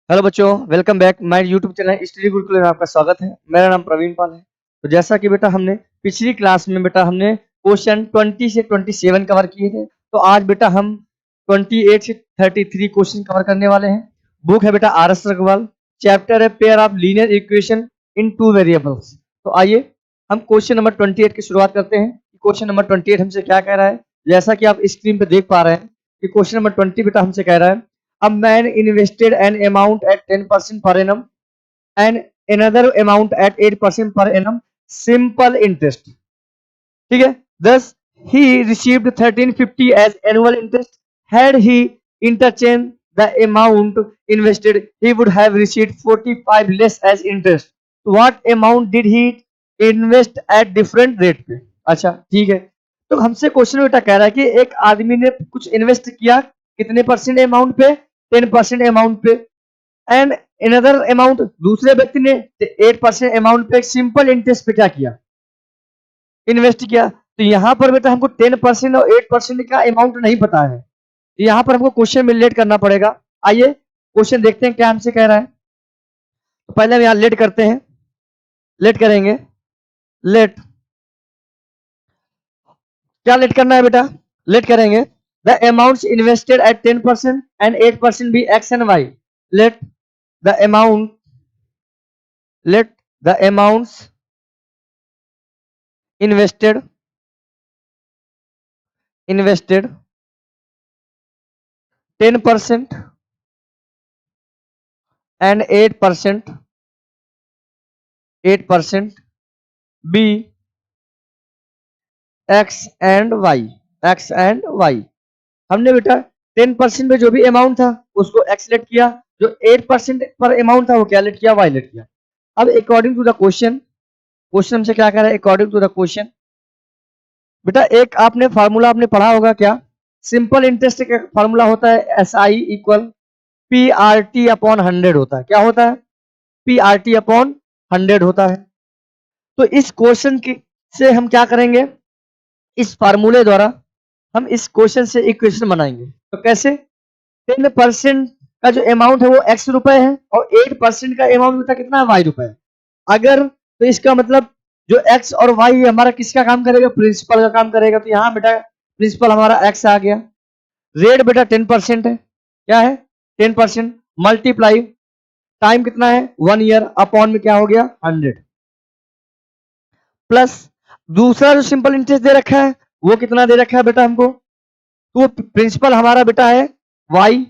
Hello बच्चों, welcome back my YouTube channel study Gurukul में आपका स्वागत है। मेरा नाम प्रवीण पाल है। तो जैसा कि बेटा हमने पिछली क्लास में बेटा हमने क्वेश्चन 20 से 27 कवर किए थे, तो आज बेटा हम 28 से 33 क्वेश्चन कवर करने वाले हैं। बुक है बेटा आर एस अग्रवाल, चैप्टर है pair of linear equation in two variables. तो आइए हम क्वेश्चन नंबर 28 की शुरुआत करते हैं। क्वेश्चन नंबर 28 हमसे क्या कह रहा है, जैसा कि आप स्क्रीन पे देख पा रहे हैं कि क्वेश्चन नंबर 20 बेटा हमसे कह रहा है a man invested an amount at 10% per annum and another amount at 8% per annum simple interest. ठीक है, thus he received 1350 as annual interest. Had he interchanged the amount invested, he would have received 45 less as interest. What amount did he invest at different rate पे? अच्छा ठीक है, तो हमसे question बेटा कह रहा है कि एक आदमी ने कुछ इन्वेस्ट किया कितने परसेंट अमाउंट पे, 10% अमाउंट पे, एंड अनदर अमाउंट दूसरे व्यक्ति ने 8% अमाउंट पे सिंपल इंटरेस्ट पे क्या किया, इन्वेस्ट किया। तो यहाँ पर बेटा हमको 10% और 8% का अमाउंट नहीं पता है, यहाँ पर हमको क्वेश्चन में लेट करना पड़ेगा। आइए क्वेश्चन देखते हैं क्या हमसे कह रहा है। तो पहले हम यहाँ लेट करते हैं, लेट करेंगे। लेट क्या लेट करना है बेटा, लेट करेंगे the amounts invested at 10% and 8% be X and Y. Let the amount let the amounts invested 10% and 8% be x and y। हमने बेटा 10% में जो भी अमाउंट था उसको x लेट किया, जो 8% पर अमाउंट था वो क्या लेट किया, y लेट किया। अब according to the question, question हमसे क्या कह रहा है, अकॉर्डिंग टू द क्वेश्चन बेटा एक आपने फार्मूला आपने पढ़ा होगा क्या, सिंपल इंटरेस्ट का फार्मूला होता है S I equal P R T upon 100 होता है। क्या होता है, पी आर टी अपॉन 100 होता है। तो इस क्वेश्चन की से हम क्या करेंगे, इस फार्मूले द्वारा हम इस क्वेश्चन से इक्वेशन बनाएंगे। तो कैसे, 10% का जो अमाउंट है वो x रुपए है और 8% का अमाउंट होता है कितना है, y रुपए। अगर तो इसका मतलब जो x और y हमारा किसका काम करेगा, प्रिंसिपल का काम करेगा। तो यहाँ बेटा प्रिंसिपल हमारा x आ गया, रेट बेटा 10% है, क्या है 10%, मल्टीप्लाई टाइम कितना है 1 ईयर, अपॉन में क्या हो गया 100, प्लस दूसरा जो सिंपल इंटरेस्ट दे रखा है वो कितना दे रखा है बेटा हमको, तो प्रिंसिपल हमारा बेटा है y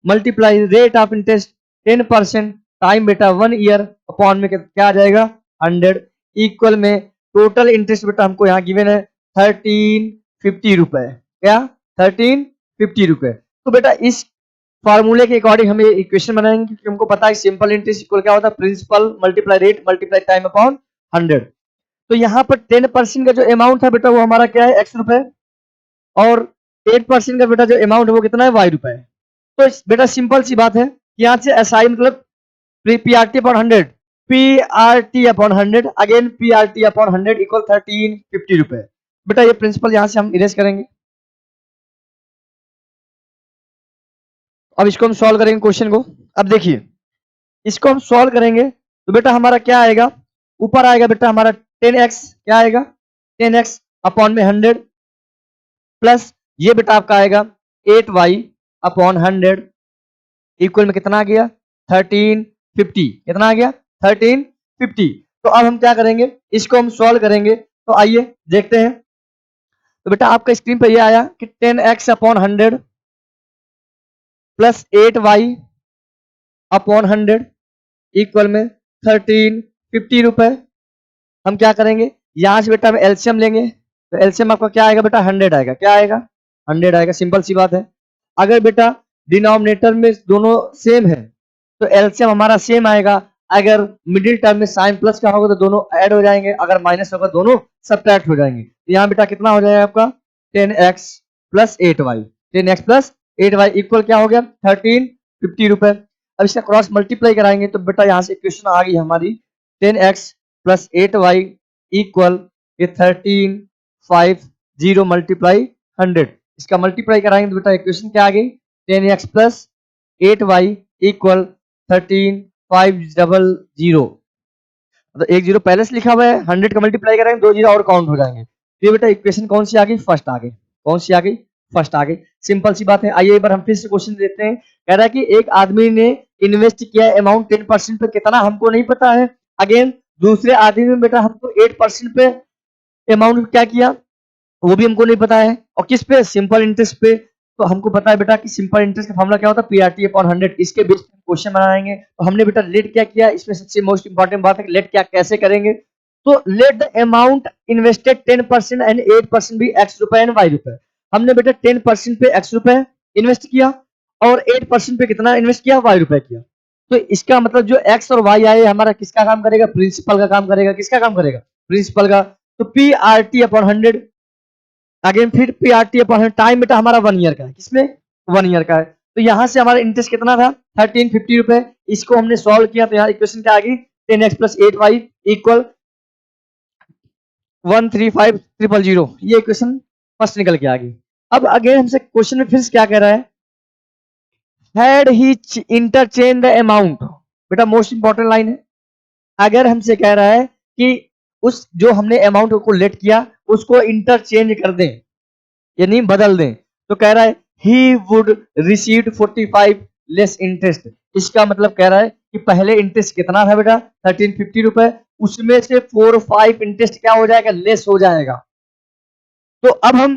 multiply rate of interest 10% time बेटा 1 ईयर, अपॉन में क्या आ जाएगा 100, इक्वल में टोटल इंटरेस्ट बेटा हमको यहाँ गिवन है 1350 रुपए। क्या 1350 रुपए। तो बेटा इस फार्मूले के अकॉर्डिंग हम ये इक्वेशन बनाएंगे क्योंकि हमको पता है सिंपल इंटरेस्ट इक्वल क्या होता है, principal multiply rate multiply time upon 100। तो यहाँ पर 10% का जो अमाउंट है बेटा वो हमारा क्या है x रुपए, और 8% का बेटा जो अमाउंट है वो कितना है y रुपए। तो बेटा सिंपल सी बात है, यहाँ से एस आई मतलब P R T upon 100, P R T upon 100 again P R T upon 100 equal 1350 रुपए। बेटा ये प्रिंसिपल यहाँ से हम इरेज करेंगे। अब इसको हम सॉल्व करेंगे क्वेश्चन को। अब देखिए इसको हम सॉल्व करेंगे तो बेटा हमारा क्या आएगा, ऊपर आएगा बेटा हमारा 10x, क्या आएगा 10x अपॉन में 100, प्लस ये बेटा आपका आएगा 8y अपॉन 100 इक्वल में कितना आ गया 1350, कितना आ गया 1350। तो अब हम क्या करेंगे, इसको हम सॉल्व करेंगे। तो आइए देखते हैं। तो बेटा आपका स्क्रीन पर ये आया कि 10x upon 100 plus 8y upon 100 equal में 1350 रुपए। हम क्या करेंगे, यहां से बेटा हम एलसीएम लेंगे, तो एलसीएम आपका क्या आएगा बेटा 100 आएगा, क्या आएगा 100 आएगा, सिंपल सी बात है। अगर बेटा डिनोमिनेटर में दोनों सेम है तो एलसीएम हमारा सेम आएगा, अगर मिडिल टर्म में साइन प्लस का होगा तो दोनों ऐड हो जाएंगे, अगर माइनस होगा दोनों सब्ट्रैक्ट हो जाएंगे। तो यहाँ बेटा कितना हो जाएगा आपका 10x plus 8y, 10x plus 8y equal क्या हो गया 1350 रुपए। अब इसका क्रॉस मल्टीप्लाई कराएंगे तो बेटा यहाँ से इक्वेशन आ गई हमारी 10x प्लस 8y इक्वल ये 1350 मल्टीप्लाई 100। इसका मल्टीप्लाई कराएंगे तो बेटा इक्वेशन क्या आ गई 10x प्लस 8y इक्वल 13500, मतलब एक जीरो पहले से लिखा हुआ है, 100 का मल्टीप्लाई करेंगे, 2 जीरो और काउंट हो जाएंगे। तो ये बेटा इक्वेशन कौन सी आ गई? फर्स्ट आ गई। कौन सी आ गई? फर्स्ट आ गई। सिंपल सी बात है। आइए एक बार हम फिर से क्वेश्चन देते हैं। कह रहा है कि एक आदमी ने इन्वेस्ट किया अमाउंट 10% पे, कितना हमको नहीं पता है। अगेन दूसरे आदमी में बेटा हमको 8% पे अमाउंट क्या किया, वो भी हमको नहीं पता है। और किस पे? सिंपल इंटरेस्ट पे। तो हमको पता है बेटा कि सिंपल इंटरेस्ट का फॉर्मूला क्या होता है? PRT upon 100। इसके बेस पे क्वेश्चन बनाएंगे। तो हमने बेटा लेट क्या किया, इसमें सबसे मोस्ट इंपॉर्टेंट बात है कि लेट क्या कैसे करेंगे। तो late the amount invested 10% and 8% भी एक्स रुपए एंड वाई रुपए। हमने बेटा 10% पे एक्स रुपए इन्वेस्ट किया और 8% पे कितना इन्वेस्ट किया? वाई रुपए किया। तो इसका मतलब जो एक्स और वाई आए हमारा किसका काम करेगा? प्रिंसिपल का काम करेगा। किसका काम करेगा? प्रिंसिपल का। तो P R T upon 100। Again फिर पीआरटी अपॉन टाइम बेटा हमारा 1 ईयर का है। किसमें? 1 ईयर का है। तो यहां से हमारा इंटरेस्ट कितना था? 1350 रुपए। इसको हमने सॉल्व किया तो यहाँ इक्वेशन क्या आ गई? 10x plus 8y equal 135,000। ये इक्वेशन फर्स्ट निकल के आ गई। अब अगेन हमसे क्वेश्चन में फिर से क्या कह रहा है? Had he interchange the amount. बेटा मोस्ट इंपॉर्टेंट लाइन है। अगर हमसे कह रहा है कि उस जो हमने अमाउंट को लेट किया उसको इंटरचेंज कर दें, यानी बदल दें, तो कह रहा है he would receive 45 less interest. इसका मतलब कह रहा है कि पहले इंटरेस्ट कितना था बेटा? 1350 रुपए। उसमें से 4-5 इंटरेस्ट क्या हो जाएगा? लेस हो जाएगा। तो अब हम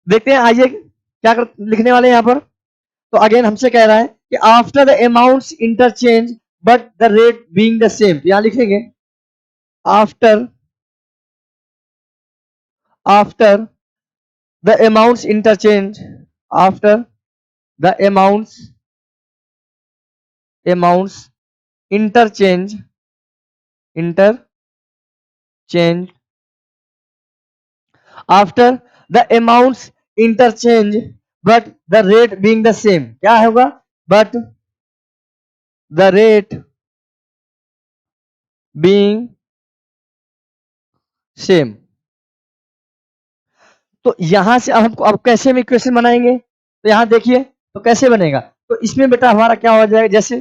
देखते हैं, आइए क्या लिखने वाले हैं यहां पर। तो अगेन हमसे कह रहा है कि after the amounts interchange but the rate being the same. यहां लिखेंगे after after the amounts interchange after the amounts interchange after the amounts interchange but the rate being the same। क्या होगा? but the rate being same। तो यहां से अब हमको अब कैसे हम इक्वेशन बनाएंगे? तो यहां देखिए तो कैसे बनेगा। तो इसमें बेटा हमारा क्या हो जाएगा? जैसे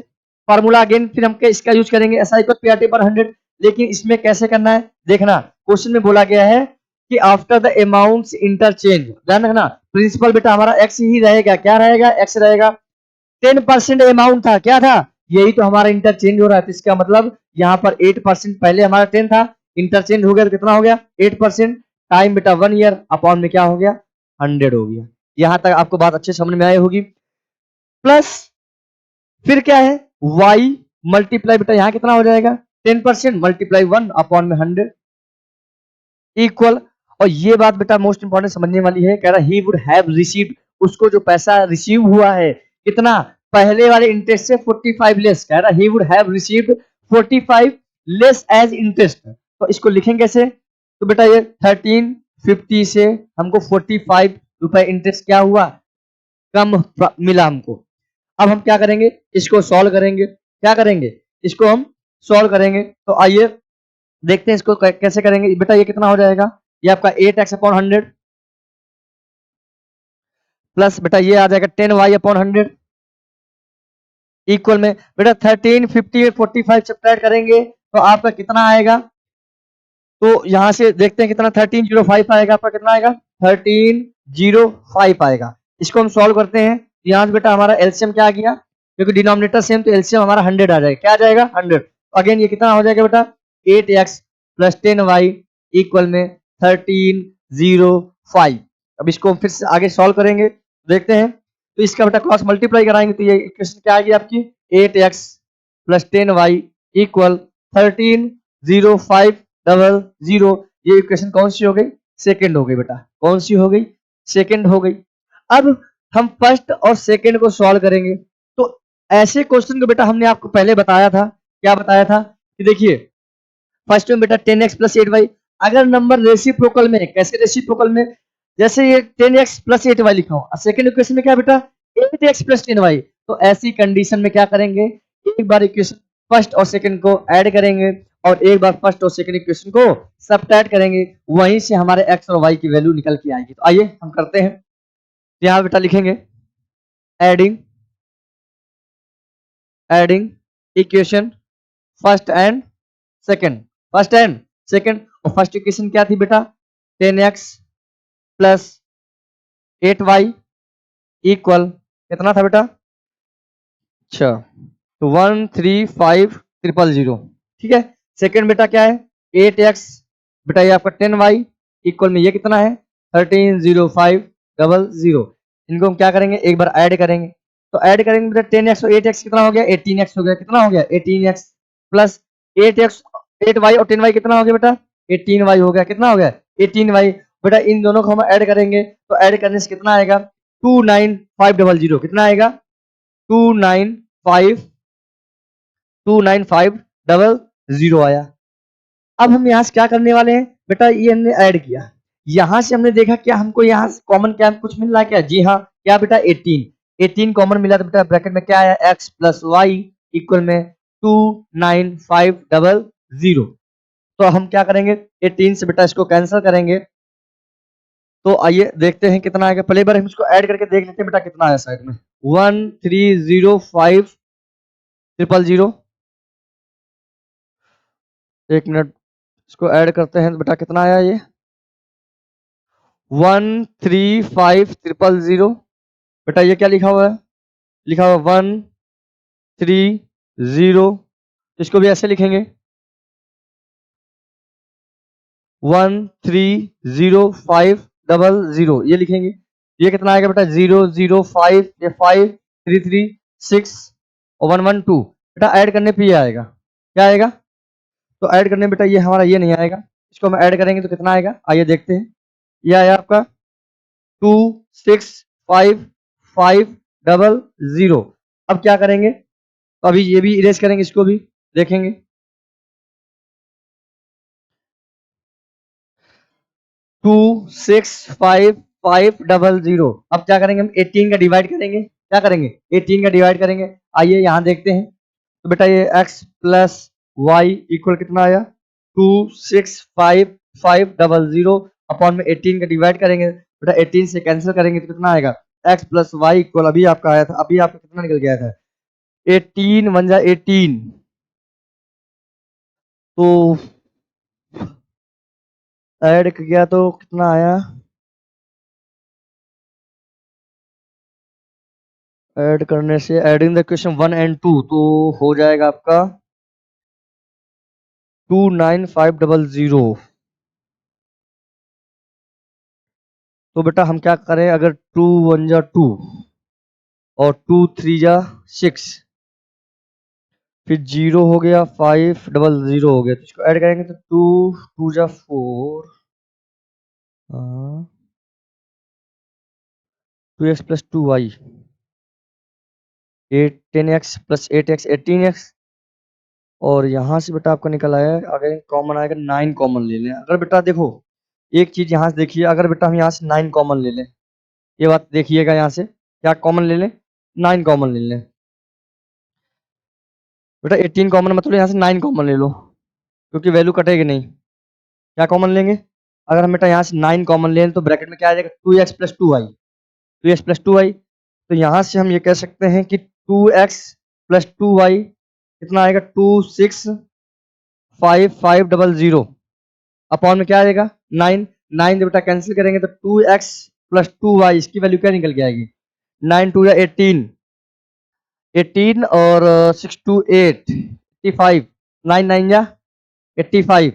फार्मूला अगेन फिर हम इसका यूज करेंगे S I P R T पर 100। लेकिन इसमें कैसे करना है देखना। क्वेश्चन में बोला गया है कि आफ्टर द अमाउंट्स इंटरचेंज, ध्यान रखना प्रिंसिपल बेटा हमारा एक्स ही रहेगा। क्या रहेगा? एक्स रहेगा। 10% अमाउंट था, क्या था? यही तो हमारा इंटरचेंज हो रहा है। तो इसका मतलब यहाँ पर 8%, पहले हमारा 10 था, इंटरचेंज हो गया तो कितना हो गया? 8%। टाइम बेटा 1 ईयर अपॉन में क्या हो गया? 100 हो गया। यहां तक आपको बात अच्छे समझ में आई होगी। प्लस फिर क्या है? y मल्टीप्लाई बेटा यहाँ कितना हो जाएगा? 10% मल्टीप्लाई 1 अपॉन में 100 इक्वल। और ये बात बेटा मोस्ट इंपॉर्टेंट समझने वाली है। कह रहा ही वुड हैव रिसीव्ड, उसको जो पैसा रिसीव हुआ है कितना? पहले वाले इंटरेस्ट से 45 लेस। कह रहा he would have received 45 less as interest. तो इसको लिखेंगे कैसे? तो बेटा ये 1350 से हमको 45 रुपए इंटरेस्ट क्या हुआ? कम मिला हमको। अब हम क्या करेंगे? इसको सॉल्व करेंगे। क्या करेंगे? इसको हम सॉल्व करेंगे। तो आइए देखते हैं इसको कैसे करेंगे। बेटा ये कितना हो जाएगा? ये आपका 8x अपॉन 100 प्लस बेटा ये आ जाएगा 10y अपॉन 100 इक्वल में बेटा 1350 45 सब्ट्रैक्ट करेंगे तो आपका कितना आएगा? तो यहां से देखते हैं कितना 1305 आएगा। आपका कितना आएगा? 1305 आएगा। इसको हम सॉल्व करते हैं। यहां से बेटा हमारा एलसीएम क्या आ गया? क्योंकि डिनोमिनेटर सेम तो एलसीएम हमारा 100 आ जाएगा। क्या आ जाएगा? 100। अगेन ये कितना हो जाएगा बेटा? 8x प्लस 10y इक्वल में 1305। अब इसको हम फिर से आगे सॉल्व करेंगे, देखते हैं। तो इसका बेटा क्रॉस मल्टीप्लाई कराएंगे तो ये इक्वेशन क्या आएगी आपकी? 8x plus 10y equal 130500। ये इक्वेशन कौन सी हो गई? सेकंड हो गई बेटा। कौन सी हो गई? सेकंड हो गई। अब हम फर्स्ट और सेकंड को सॉल्व करेंगे। तो ऐसे क्वेश्चन को बेटा हमने आपको पहले बताया था। क्या बताया था? कि देखिए फर्स्ट में बेटा 10x प्लस 8y, अगर नंबर रेसिप्रोकल में, कैसे रेसिप्रोकल में? जैसे ये 10x प्लस 8y लिखा हो, सेकंड इक्वेशन में क्या बेटा? 8x plus 10y। तो ऐसी कंडीशन में क्या करेंगे? एक बार इक्वेशन फर्स्ट और सेकंड को ऐड करेंगे और एक बार फर्स्ट और सेकंड इक्वेशन को सबट्रैक्ट करेंगे। वहीं से हमारे x और y की वैल्यू निकल के आएगी। तो आइए हम करते हैं। तो यहाँ बेटा लिखेंगे adding adding equation first and second, first and second. और फर्स्ट इक्वेशन क्या थी बेटा, 10x प्लस 8y इक्वल कितना था बेटा, अच्छा तो 135,000, ठीक है। सेकंड बेटा क्या है, 8x, बेटा ये आपका 10y इक्वल में ये कितना है 13,05,000। इनको हम क्या करेंगे, एक बार ऐड करेंगे, तो ऐड करेंगे बेटा 10x और 8x कितना हो गया 18x हो गया, कितना हो गया 18x प्लस 8x 8y और 10y कितना हो गया बेटा 18y हो गया, कितना हो गया 18y। बेटा इन दोनों को हम ऐड करेंगे तो ऐड करने से कितना आएगा 29,500, कितना आएगा 29,500 आया। अब हम यहाँ से क्या करने वाले हैं बेटा, ये हमने ऐड किया, यहाँ से हमने देखा क्या हमको यहाँ से कॉमन क्या कुछ मिल रहा है क्या, जी हाँ, क्या बेटा 18 कॉमन मिला, तो बेटा ब्रैकेट में क्या आया x प्लस वाई इक्वल में 29,500। तो हम क्या करेंगे 18 से बेटा इसको कैंसिल करेंगे, तो आइए देखते हैं कितना आएगा। पहले बार हम इसको ऐड करके देख लेते हैं बेटा कितना आया साइड में, 13,05,000। एक मिनट इसको ऐड करते हैं तो बेटा कितना आया ये 13,5,000। बेटा ये क्या लिखा हुआ है, लिखा हुआ 130, इसको भी ऐसे लिखेंगे 13,05,000 ये लिखेंगे। ये कितना आएगा बेटा 0,05, ये 5, 3,3,6 और 1,1,2। बेटा ऐड करने पे ये आएगा, क्या आएगा, तो ऐड करने बेटा ये हमारा ये नहीं आएगा, इसको हम ऐड करेंगे तो कितना आएगा, आइए देखते हैं। ये आया आपका 26,5,500। अब क्या करेंगे, तो अभी ये भी इरेज करेंगे, इसको भी देखेंगे। 26,5,500। अब क्या करेंगे हम 18 का डिवाइड करेंगे, क्या करेंगे 18 का डिवाइड करेंगे। आइए यहाँ देखते हैं, तो बेटा ये x प्लस वाई इक्वल कितना आया 26,5,500 अपॉन में 18 का डिवाइड करेंगे, बेटा 18 से कैंसिल करेंगे तो कितना आएगा x प्लस वाई इक्वल, अभी आपका आया था, अभी आपका कितना निकल गया था 18 वन जा 18, तो ऐड किया तो कितना आया, ऐड करने से एडिंग द इक्वेशन 1 एंड 2 तो हो जाएगा आपका 29,500। तो बेटा हम क्या करें, अगर 2 वन जा 2 और 2 3 जा 6, फिर 0 हो गया 500 हो गया, तो इसको ऐड करेंगे तो 2 2 जा 4, 2x plus 2y 8 10x plus 8x 18x, और यहाँ से बेटा आपका निकल आया, अगर कॉमन आएगा 9 कॉमन ले लें। अगर बेटा देखो एक चीज यहाँ से देखिए, अगर बेटा हम यहाँ से 9 कॉमन ले लें, ये बात देखिएगा, यहाँ से क्या कॉमन ले लें 9 कॉमन ले लें, बेटा 18 कॉमन मतलब यहाँ से 9 कॉमन ले लो, क्योंकि वैल्यू कटेगी नहीं। क्या कॉमन लेंगे, अगर हम बेटा यहाँ से 9 कॉमन लें तो ब्रैकेट में क्या आ जाएगा 2x plus 2y, 2x plus 2y। तो यहाँ से हम ये कह सकते हैं कि 2x प्लस 2y कितना आएगा 26,5,500 अपॉन में क्या आएगा 9, 9 बेटा कैंसिल करेंगे तो 2x प्लस 2y इसकी वैल्यू क्या निकल के आएगी 9 2 या 18, 18 और 6 2 8 85, 9 9 या 85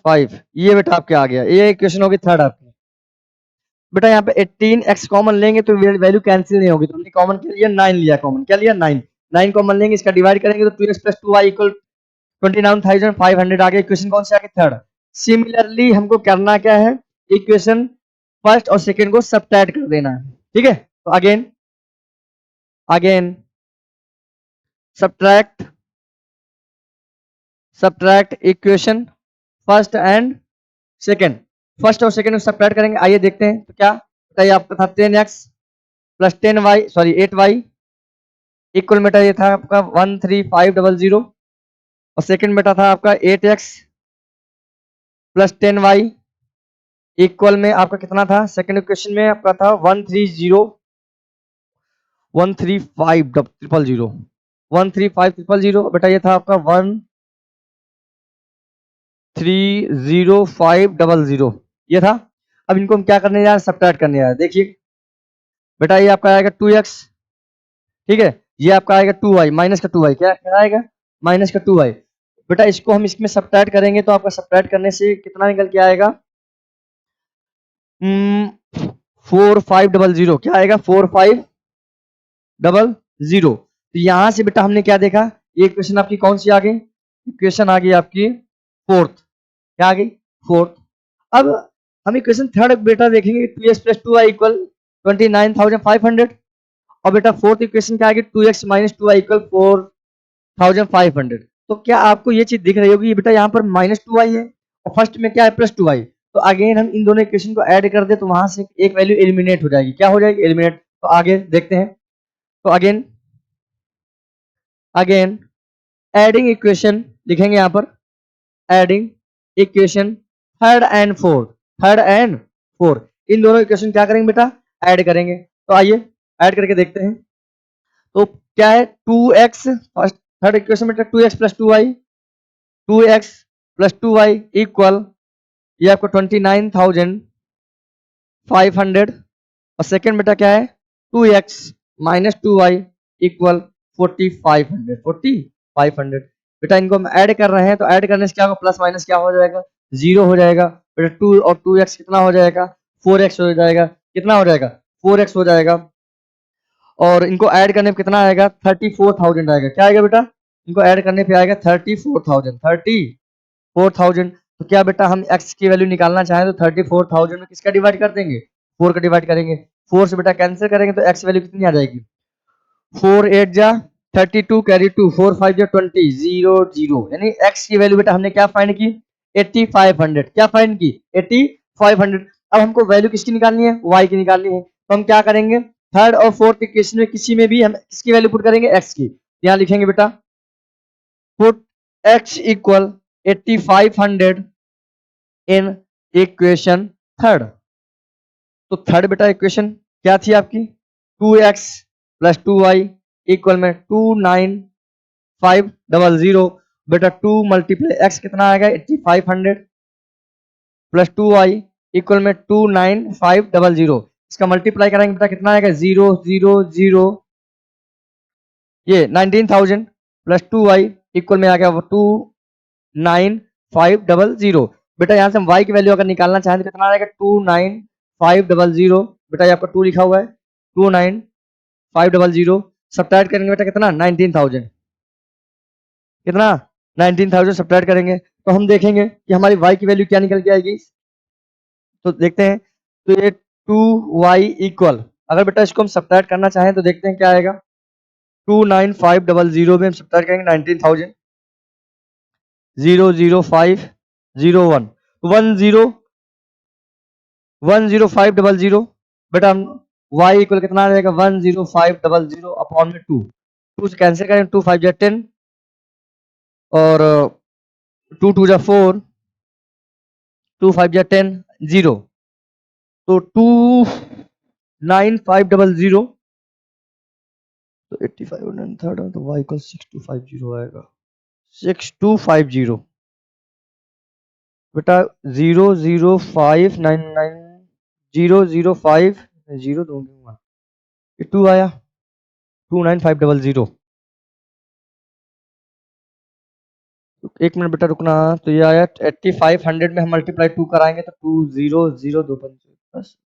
5, ये बेटा आपके आ गया, ये इक्वेशन होगी थर्ड आपकी। बेटा यहाँ पे 18x कॉमन लेंगे तो वैल्यू कैंसिल नहीं होगी, तो हमने कॉमन क्या लिया 9 लिया, कॉमन क्या लिया 9, 9 कॉमन लेंगे, इसका डिवाइड करेंगे तो 2x प्लस 2y इक्वल 29,500 आ गया। इक्वेशन कौन सी आ गई थर्ड। सिमिलरली हमको करना क्या है, इक्वेशन फर्स्ट और सेकंड को सब्ट्रैक्ट कर देना है, ठीक है। तो again again subtract subtract equation first and second, first और सेकंड को सब्ट्रैक्ट करेंगे। आइए देखते हैं तो क्या बताइए, आपका था 10x plus 10y sorry 8y equal बेटा ये था आपका 13,500, और सेकंड बेटा था आपका 8x प्लस 10y इक्वल में आपका कितना था, सेकंड इक्वेशन में आपका था 130, 135,000 135,000 बेटा ये था आपका 130,500 ये था। अब इनको हम क्या करने जा रहे हैं, सब्ट्रैक्ट करने जा रहे हैं। देखिए बेटा ये आपका आएगा 2x, ठीक है, ये आपका आएगा 2y, माइनस का 2y, क्या क्या आएगा, माइनस का 2y। बेटा इसको हम इसमें सब्ट्रैक्ट करेंगे तो आपका सब्ट्रैक्ट करने से कितना निकल के आएगा, 4500, क्या आएगा 4500। तो यहां से बेटा हमने क्या देखा, ये इक्वेशन आपकी कौन सी आ गई, इक्वेशन आ गई आपकी फोर्थ, क्या आ गई, फोर्थ। अब हम इक्वेशन थर्ड बेटा देखेंगे, 2x प्लस 2y इक्वल 29,500। और बेटा फोर्थ इक्वेशन क्या आ गई, 2x माइनस 2y इक्वल 4,500। तो क्या आपको ये चीज दिख रही होगी, बेटा यहाँ पर माइनस 2y है और फर्स्ट में क्या है, प्लस 2y। तो अगेन हम इन दोनों इक्वेशन को ऐड कर दे तो वहां से एक वैल्यू एलिमिनेट हो जाएगी, क्या हो जाएगी, एलिमिनेट। तो आगे देखते हैं। तो अगेन अगेन एडिंग इक्वेशन लिखेंगे यहाँ पर, adding equation third and fourth, third and fourth, इन दोनों इक्वेशन क्या करेंगे बेटा, ऐड करेंगे। तो आइए ऐड करके देखते हैं। तो क्या है, 2x, फर्स्ट थर्ड इक्वेशन बेटा 2x plus 2y, 2x plus 2y equal ये आपको 29,500। और सेकेंड बेटा क्या है, 2x माइनस 2y इक्वल 4,500। बेटा इनको हम ऐड कर रहे हैं तो ऐड करने से क्या होगा, प्लस माइनस क्या हो जाएगा, जीरो हो जाएगा। बेटा 2 और 2x कितना हो जाएगा, 4x हो जाएगा, कितना हो जाएगा, 4x हो जाएगा। और इनको ऐड करने पे कितना आएगा, 34,000 आएगा, क्या आएगा बेटा, इनको ऐड करने पे आएगा 34,000। तो क्या बेटा हम x की वैल्यू निकालना चाहें तो 34,000 में किसका डिवाइड कर देंगे, 4 का डिवाइड करेंगे। 4 से बेटा कैंसिल करेंगे तो x वैल्यू कितनी आ जाएगी, 4 8 जा 32 कैरी 2, 4 5 जा 20, 0 0, यानी x की वैल्यू बेटा हमने क्या फाइंड की, 8500। क्या फाइंड की, 8500। अब हमको वैल्यू किसकी निकालनी है, y की निकालनी है। तो हम क्या करेंगे, थर्ड और फोर्थ इक्वेशन में किसी में भी हम किसकी वैल्यू पुट करेंगे, x की। यहाँ लिखेंगे बेटा put x equal 8500 in equation third. तो थर्ड बेटा इक्वेशन क्या थी आपकी, 2x प्लस 2y इक्वल में 29,500। बेटा 2 मल्टीप्लाई x कितना आएगा, 8500 प्लस 2y इक्वल में 29,500। इसका मल्टीप्लाई करेंगे बेटा कितना आएगा, 0 0 0, ये 19,000 प्लस 2y इक्वल में आ गया 29,500। बेटा यहाँ से हम y की वैल्यू अगर निकालना चाहें तो कितना आएगा, 29,500। बेटा ये आपका 2 लिखा हुआ है, 29,500 सब्ट्रैक्ट करेंगे बेटा कितना, 19,000, कितना 19,000 सब्ट्रैक्ट करेंगे तो हम देखेंगे कि हमारी y की वैल्यू क्या निकल के आएगी। तो देखते हैं, तो ये 2y इक्वल, अगर बेटा इसको हम सब्ट्रैक्ट करना चाहें तो देखते हैं क्या आएगा, 29,500 में हम सब्ट्रैक्ट करेंगे 19,000, 0 0 5 0 1, 10500। बेटा हम y इक्वल कितना आ जाएगा, 10500 अपॉन में 2, 2 से कैंसिल करें, 2 5 जा 10 और 2 2 जा 4, 2 5 जा 10, 0। तो 29,500 तो 85 और थर्ड तो y इक्वल 6250 आएगा, 6250। बेटा 00599 005 दूंगा, ये 2 आया, 29,500। एक मिनट बेटा रुकना, तो ये आया 8500 में हम मल्टीप्लाई 2 कराएंगे तो 200 बस,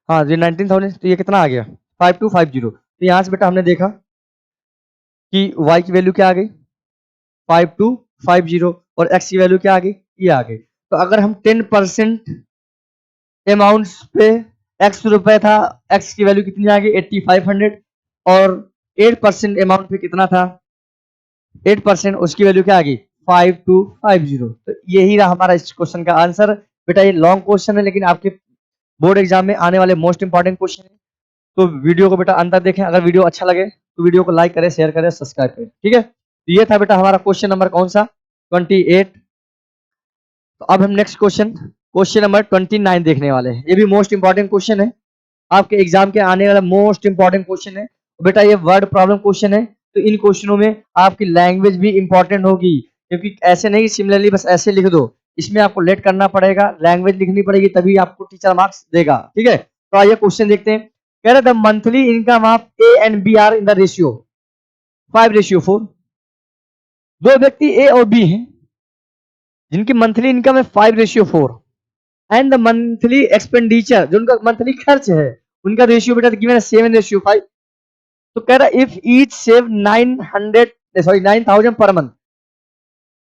हाँ ये 19,000, तो ये कितना आ गया, 5250। तो यहाँ से बेटा हमने देखा कि y की वैल्यू क्या आ गई, 5250 और x की वैल्यू क्या आ गई, ये आ गई। तो अगर हम 10% अमाउंट्स पे x रुपए था, x की वैल्यू कितनी आ गई, 8500, और 8% अमाउंट पे कितना था, 8%, उसकी वैल्यू क्या आ गई, 5250। तो यही रहा हमारा इस क्वेश्चन का आंसर। बेटा ये लॉन्ग क्वेश्चन है लेकिन आपके बोर्ड एग्जाम में आने वाले मोस्ट इंपॉर्टेंट क्वेश्चन है। तो वीडियो को बेटा अंत तक देखें, अगर वीडियो अच्छा लगे तो वीडियो को लाइक करें, शेयर करें, सब्सक्राइब करें, ठीक है। तो ये था बेटा हमारा क्वेश्चन नंबर कौन सा, 28। तो अब हम नेक्स्ट क्वेश्चन, क्वेश्चन नंबर 29 देखने वाले हैं। ये भी मोस्ट इंपॉर्टेंट क्वेश्चन है। आपके एग्जाम के आने वाला मोस्ट इंपॉर्टेंट क्वेश्चन है। बेटा ये वर्ड प्रॉब्लम क्वेश्चन है, तो इन क्वेश्चनों में आपकी लैंग्वेज भी इंपॉर्टेंट होगी, क्योंकि ऐसे नहीं सिमिलरली बस ऐसे लिख दो, इसमें आपको लेट करना पड़ेगा, लैंग्वेज लिखनी पड़ेगी, तभी आपको टीचर मार्क्स देगा। ठीक है, तो आइए क्वेश्चन देखते हैं। कह रहे the monthly income of A and B are in the ratio 5:4। दो व्यक्ति ए और बी हैं जिनकी मंथली इनकम है 5:4 एंड द मंथली एक्सपेंडिचर, जो उनका मंथली खर्च है उनका रेशियो बेटा गिवन है 7:5। तो कह रहा है if each save 900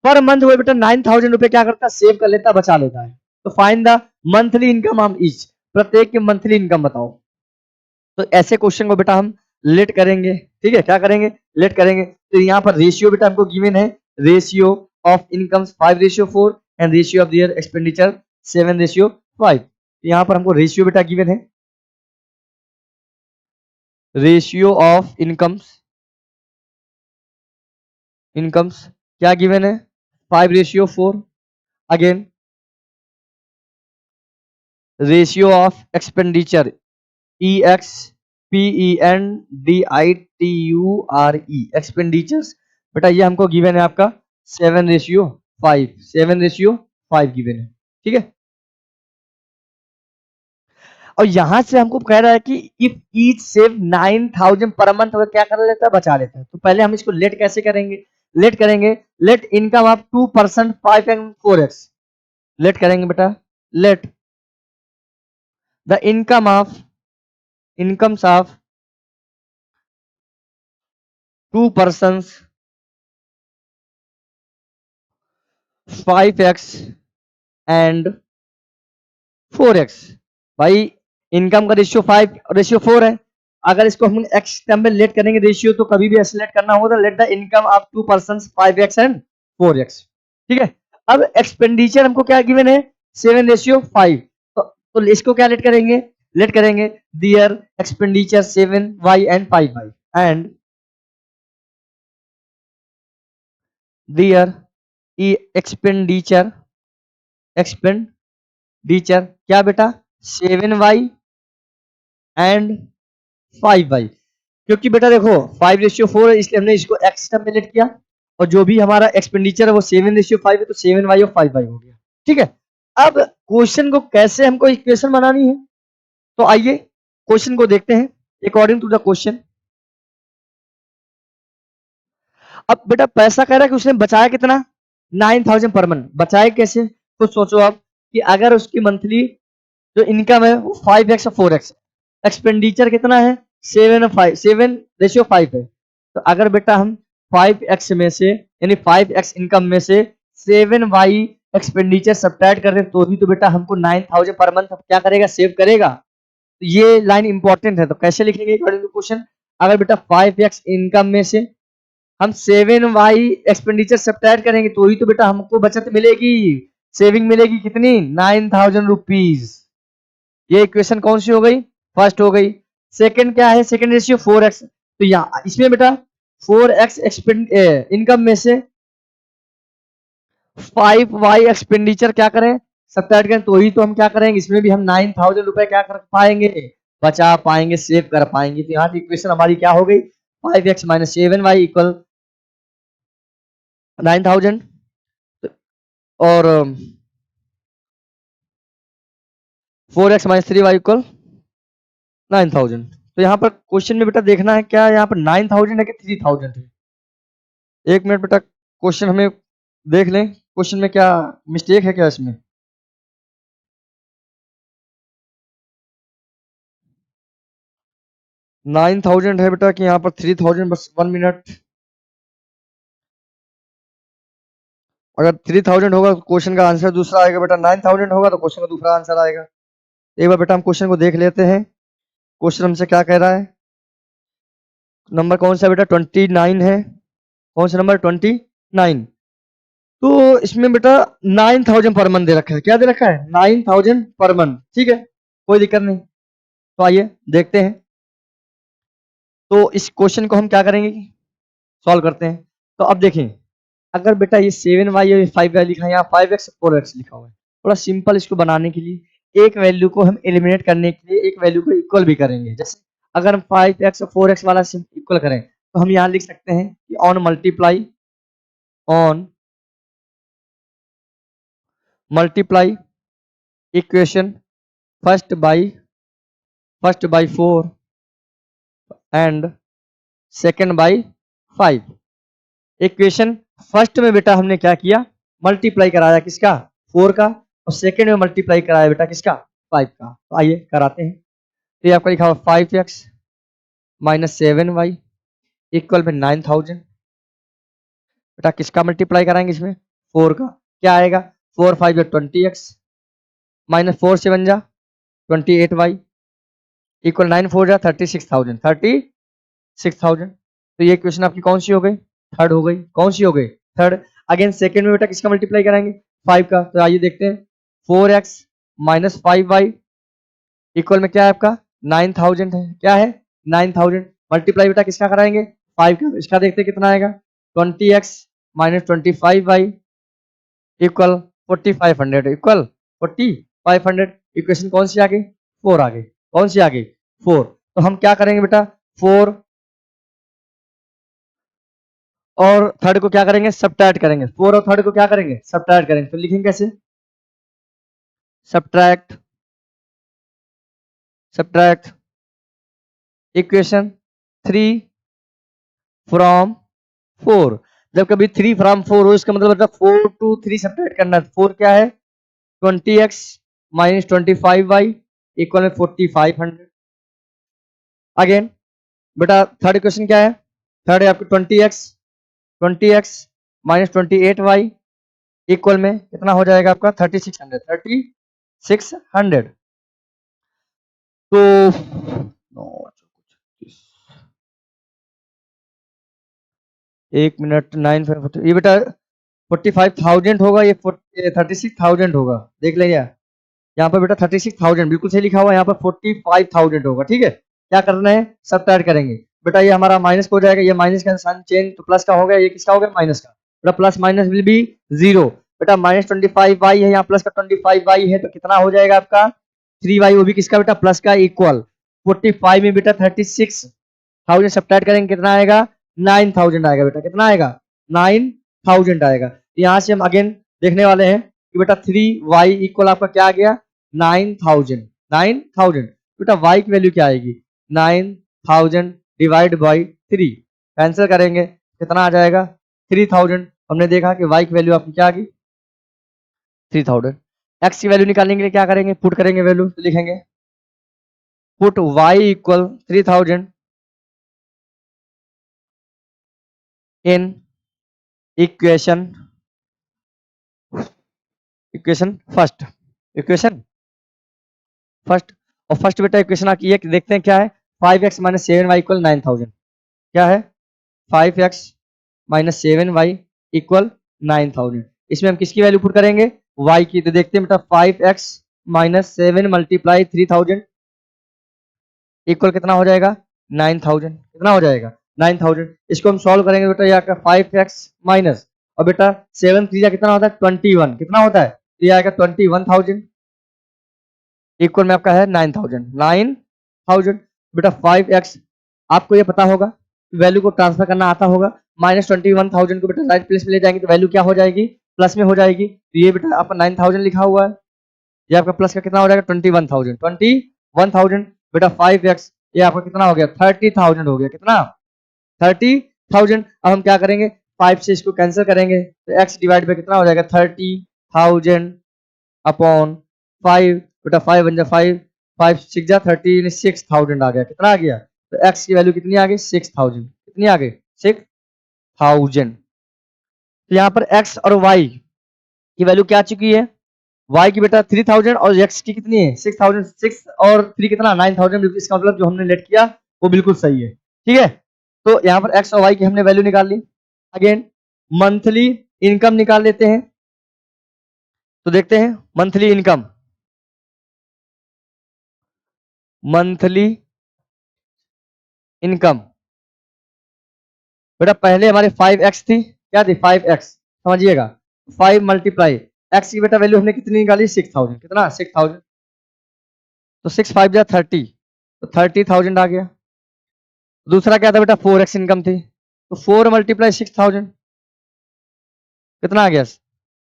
per month वो बेटा 9,000 रुपए क्या करता है, सेव कर लेता, बचा लेता है। तो find the monthly income of each, प्रत्येक की मंथली इनकम बताओ। तो ऐसे क्वेश्चन को बेटा हम लेट करेंगे। ठीक है, क्या करेंगे, लेट करेंगे। तो यहाँ पर रेशियो बेटा हमको गिवन है, ratio of income 5:4 and ratio of their expenditure 7:5। यहाँ पर हमको रेशियो बेटा गिवन है, रेशियो ऑफ इनकम्स क्या गिवन है, 5:4। Again ratio of expenditure EXPENDITURE expenditures बेटा ये हमको गिवन है आपका 7:5, 7:5 गिवन है। ठीक है, और यहां से हमको कह रहा है कि if each save 9,000 per month, अगर क्या कर लेता है, बचा लेता है। तो पहले हम इसको लेट कैसे करेंगे, लेट करेंगे, let income of 2% 5 and 4x। Let करेंगे बेटा, let the incomes of 2 persons 5x and 4x। भाई इनकम का रेशियो 5 और रेशियो 4 है, अगर इसको हम एक्स टर्म में लेट करेंगे रेशियो, तो कभी भी ऐसे लेट करना होगा तो let the income of 2 persons 5x and 4x। ठीक है, अब एक्सपेंडिचर हमको क्या गिवन है, 7:5। तो इसको क्या लेट करेंगे, लेट करेंगे their expenditure 7y and 5y and their expenditure क्या बेटा 7y एंड 5y। क्योंकि बेटा देखो 5:4 है, इसलिए हमने इसको एक्स टर्म में लेट किया, और जो भी हमारा एक्सपेंडिचर है वो 7:5 है, तो 7y और 5y हो गया। ठीक है, अब क्वेश्चन को कैसे हमको इक्वेशन बनानी है, तो आइए क्वेश्चन को देखते हैं अकॉर्डिंग टू द क्वेश्चन। अब बेटा पैसा कह रहा है कि उसने बचाया कितना, 9,000 पर मंथ। बचाया कैसे, तो सोचो आप कि अगर उसकी मंथली जो इनकम है वो 5x और 4x, एक्सपेंडिचर कितना है 7:5 है। तो अगर बेटा हम 5x में से यानी 5x इनकम में से 7y एक्सपेंडिचर सब्ट्रैक्ट कर रहे हैं, तो ही तो बेटा हमको 9,000 पर मंथ क्या करेगा, सेव करेगा। तो ये लाइन इंपॉर्टेंट है, तो कैसे लिखेंगे अकॉर्डिंग टू क्वेश्चन। अगर बेटा 5x इनकम में से हम 7y एक्सपेंडिचर सब्ट्रैक्ट करेंगे, तो ही तो बेटा हमको बचत मिलेगी, सेविंग मिलेगी कितनी, 9,000 रुपीज। ये इक्वेशन कौन सी हो गई, फर्स्ट हो गई। सेकंड क्या है, सेकंड रेशियो 4x। तो यहाँ इसमें बेटा 4x इनकम में से 5y एक्सपेंडिचर क्या करें, सब्ट्रैक्ट करें, तो ही तो हम क्या करेंगे, इसमें भी हम 9,000 रुपए क्या कर पाएंगे, बचा पाएंगे, सेव कर पाएंगे। तो यहाँ की इक्वेशन हमारी क्या हो गई, 5x - 7y इक्वल 9,000 और 4x - 3y इक्वल 9,000। तो यहाँ पर क्वेश्चन में बेटा देखना है क्या, यहाँ पर 9,000 है कि 3,000 है। एक मिनट बेटा क्वेश्चन हमें देख लें, क्वेश्चन में क्या मिस्टेक है क्या इसमें। नाइन थाउजेंड है बेटा कि यहाँ पर 3,000, बस 1 मिनट। अगर 3,000 होगा तो क्वेश्चन का आंसर दूसरा आएगा बेटा, 9,000 होगा तो क्वेश्चन का दूसरा आंसर आएगा। एक बार बेटा हम क्वेश्चन को देख लेते हैं, क्वेश्चन हमसे क्या कह रहा है। नंबर कौन सा बेटा 29 है, कौन सा नंबर 29। तो इसमें बेटा 9,000 पर मंथ दे रखा है, क्या दे रखा है 9,000 पर मंथ। ठीक है, कोई दिक्कत नहीं। तो आइए देखते हैं, तो इस क्वेश्चन को हम क्या करेंगे, सॉल्व करते हैं। तो अब देखें, अगर बेटा ये 7y और 5y लिखा है, यहाँ 5x 4x लिखा हुआ है, थोड़ा सिंपल इसको बनाने के लिए एक वैल्यू को हम एलिमिनेट करने के लिए एक वैल्यू को इक्वल भी करेंगे। जैसे अगर हम 5x और 4x वाला इक्वल करें तो हम यहाँ लिख सकते हैं कि on multiply equation first by 4 and second by 5। Equation first में बेटा हमने क्या किया, मल्टीप्लाई कराया किसका, 4 का, और सेकंड में मल्टीप्लाई कराया बेटा किसका, 5 का। तो आइए कराते हैं। तो ये आपका लिखा हुआ 5x माइनस 7y इक्वल में 9000। बेटा किसका मल्टीप्लाई कराएंगे इसमें, 4 का। क्या आएगा, 4 5 या 20x माइनस 4 7 जा 28y इक्वल 9 4 जा 36,000। तो ये क्वेश्चन आपकी कौन सी हो गई, थर्ड हो गई। कौन सी हो गई, थर्ड। अगेन सेकंड में बेटा किसका मल्टीप्लाई कराएंगे, 5 का। तो आइए देखते हैं, 4x माइनस 5y इक्वल में क्या है आपका 9000 है। क्या है 9000। मल्टीप्लाई बेटा किसका कराएंगे, 5 का। इसका देखते हैं कितना आएगा, 20x minus 25y equal 4500 equal 4500। Equation कौन सी आ गई, 4 आ गई। कौन सी आ गई, 4। तो हम क्या करेंगे बेटा, 4 और थर्ड को क्या करेंगे, सब्ट्रैक्ट करेंगे। 4 और थर्ड को क्या करेंगे, सब्ट्रैक्ट करेंगे। तो लिखेंगे कैसे, सब्ट्रैक्ट इक्वेशन 3 फ्रॉम 4। जब कभी 3 फ्रॉम 4 हो इसका मतलब 4 to 3 सब्ट्रैक्ट करना है। 4 क्या है, 20x माइनस 25y इक्वल में 4500। अगेन बेटा थर्ड क्वेश्चन क्या है, थर्ड है आपको 20x माइनस 28y इक्वल में कितना हो जाएगा आपका 3600। तो 1 मिनट 9 ये बेटा 45,000 होगा, ये 36,000 होगा। देख लेंगे यहाँ पर बेटा 36,000 बिल्कुल सही लिखा हुआ है, यहाँ पर 45,000 होगा। ठीक है, क्या करना है, सब्ट्रैक्ट करेंगे। बेटा ये हमारा माइनस हो जाएगा, ये माइनस का साइन चेंज तो प्लस का हो गया, ये किसका हो गया, माइनस का। बेटा प्लस माइनस विल बी 0। बेटा माइनस 25y है, यहाँ प्लस का 25y है, तो कितना हो जाएगा आपका 3y, वो भी किसका बेटा, प्लस का इक्वल 45 में बेटा 36,000 सब्ट्रैक्ट करेंगे कितना आएगा, 9000 आएगा। बेटा कितना आएगा, 9000 आएगा। यहाँ से हम अगेन देखने वाले हैं कि बेटा 3y इक्वल आपका क्या आ गया, 9000। बेटा y की वैल्यू क्या आएगी, 9000 डिवाइड बाई 3। कैंसिल करेंगे कितना आ जाएगा, 3000। हमने देखा कि y की वैल्यू आपकी क्या आ गई, 3000। x की वैल्यू निकालने के लिए क्या करेंगे, पुट करेंगे वैल्यू। तो लिखेंगे put y equal 3000 in equation first. और फर्स्ट बेटा इक्वेशन आपकी एक देखते हैं क्या है, 5x माइनस 7y इक्वल 9000। क्या है, 5x माइनस 7y इक्वल 9000। इसमें हम किसकी वैल्यू पुट करेंगे, y की। तो देखते हैं बेटा 5x माइनस 7 मल्टीप्लाई 3000 इक्वल कितना हो जाएगा, 9000। कितना हो जाएगा, 9000। इसको हम सॉल्व करेंगे बेटा, ये आपका 5x माइनस, और बेटा 7 3 कितना होता है 21, कितना होता है, तो ये आएगा 21,000 इक्वल में आपका है 9000। बेटा 5x आपको ये पता होगा, वैल्यू को ट्रांसफर करना आता होगा। माइनस 21,000 को बेटा राइट प्लेस में ले जाएंगे तो वैल्यू क्या हो जाएगी, प्लस में हो जाएगी। तो ये बेटा आपका 9000 लिखा हुआ है, ये आपका प्लस का कितना हो जाएगा 21,000। बेटा 5x ये आपका कितना हो गया, 30,000 हो गया। कितना, 30,000। अब हम क्या करेंगे, 5 से इसको कैंसिल करेंगे तो x डिवाइड बाय कितना हो जाएगा 30,000 अपॉन 5। बेटा 5 बन जा 5, 5 6 जा 30, 6,000 आ गया। कितना आ गया, तो x की वैल्यू कितनी आ गई 6,000। कितनी आ गई 6,000। तो यहाँ पर x और y की वैल्यू क्या आ चुकी है, y की बेटा 3000 और x की कितनी है 6,000। 6 और 3 कितना 9,000। इसका मतलब जो हमने लेट किया वो बिल्कुल सही है। ठीक है, तो यहाँ पर x और y की हमने वैल्यू निकाल ली। अगेन मंथली इनकम निकाल लेते हैं। तो देखते हैं मंथली इनकम। बेटा पहले हमारे 5x थी, क्या थी 5x, समझिएगा 5 मल्टीप्लाई x की बेटा वैल्यू हमने कितनी निकाली 6,000। कितना 6,000। तो 6 5 जा 30, तो 30,000 आ गया। दूसरा क्या था बेटा, 4x इनकम थी, तो 4 मल्टीप्लाई 6,000 कितना आ गया,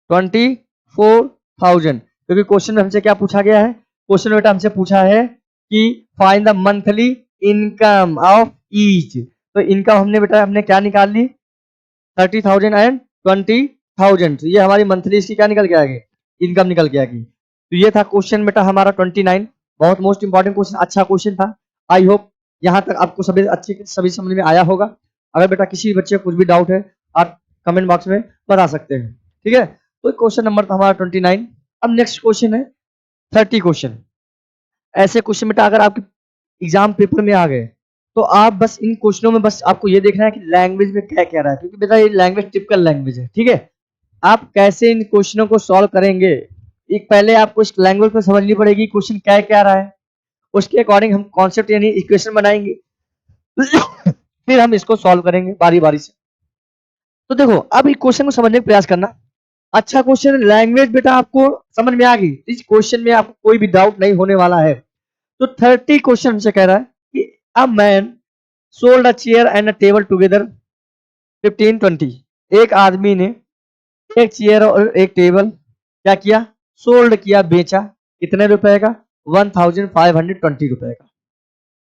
24,000। क्योंकि क्वेश्चन में हमसे क्या पूछा गया है, क्वेश्चन में बेटा हमसे पूछा है कि find the monthly income of each. तो इनकम हमने बेटा हमने क्या निकाल ली, 30,000 एंड 20,000। तो ये हमारी मंथली इसकी क्या निकल के आएगी, इनकम निकल के आएगी। तो ये था क्वेश्चन बेटा हमारा 29, बहुत मोस्ट इंपॉर्टेंट क्वेश्चन, अच्छा क्वेश्चन था। आई होप यहाँ तक आपको सभी अच्छे सभी समझ में आया होगा। अगर बेटा किसी बच्चे को कुछ भी डाउट है, आप कमेंट बॉक्स में बता सकते हैं, ठीक है। तो क्वेश्चन नंबर था हमारा 29। अब नेक्स्ट क्वेश्चन है 30 क्वेश्चन। ऐसे क्वेश्चन बेटा अगर आपके एग्जाम पेपर में आ गए, तो आप बस इन क्वेश्चनों में बस आपको ये देखना है कि लैंग्वेज में क्या कह रहा है, क्योंकि बेटा ये लैंग्वेज टिपिकल लैंग्वेज है, ठीक है। आप कैसे इन क्वेश्चनों को सॉल्व करेंगे, एक पहले आपको इस लैंग्वेज को समझनी पड़ेगी, क्वेश्चन क्या क्या रहा है, उसके अकॉर्डिंग हम कॉन्सेप्ट यानी इक्वेशन बनाएंगे फिर हम इसको सॉल्व करेंगे बारी बारी से। तो देखो अब इस क्वेश्चन को समझने का प्रयास करना। अच्छा क्वेश्चन, लैंग्वेज बेटा आपको समझ में आ गई, इस क्वेश्चन में आपको कोई भी डाउट नहीं होने वाला है। तो 30 क्वेश्चन हमसे कह रहा है कि a man sold a chair and a table together 15-20। एक आदमी ने एक चेयर और एक टेबल क्या किया, सोल्ड किया, बेचा, कितने रुपए का, 1520 रुपए का।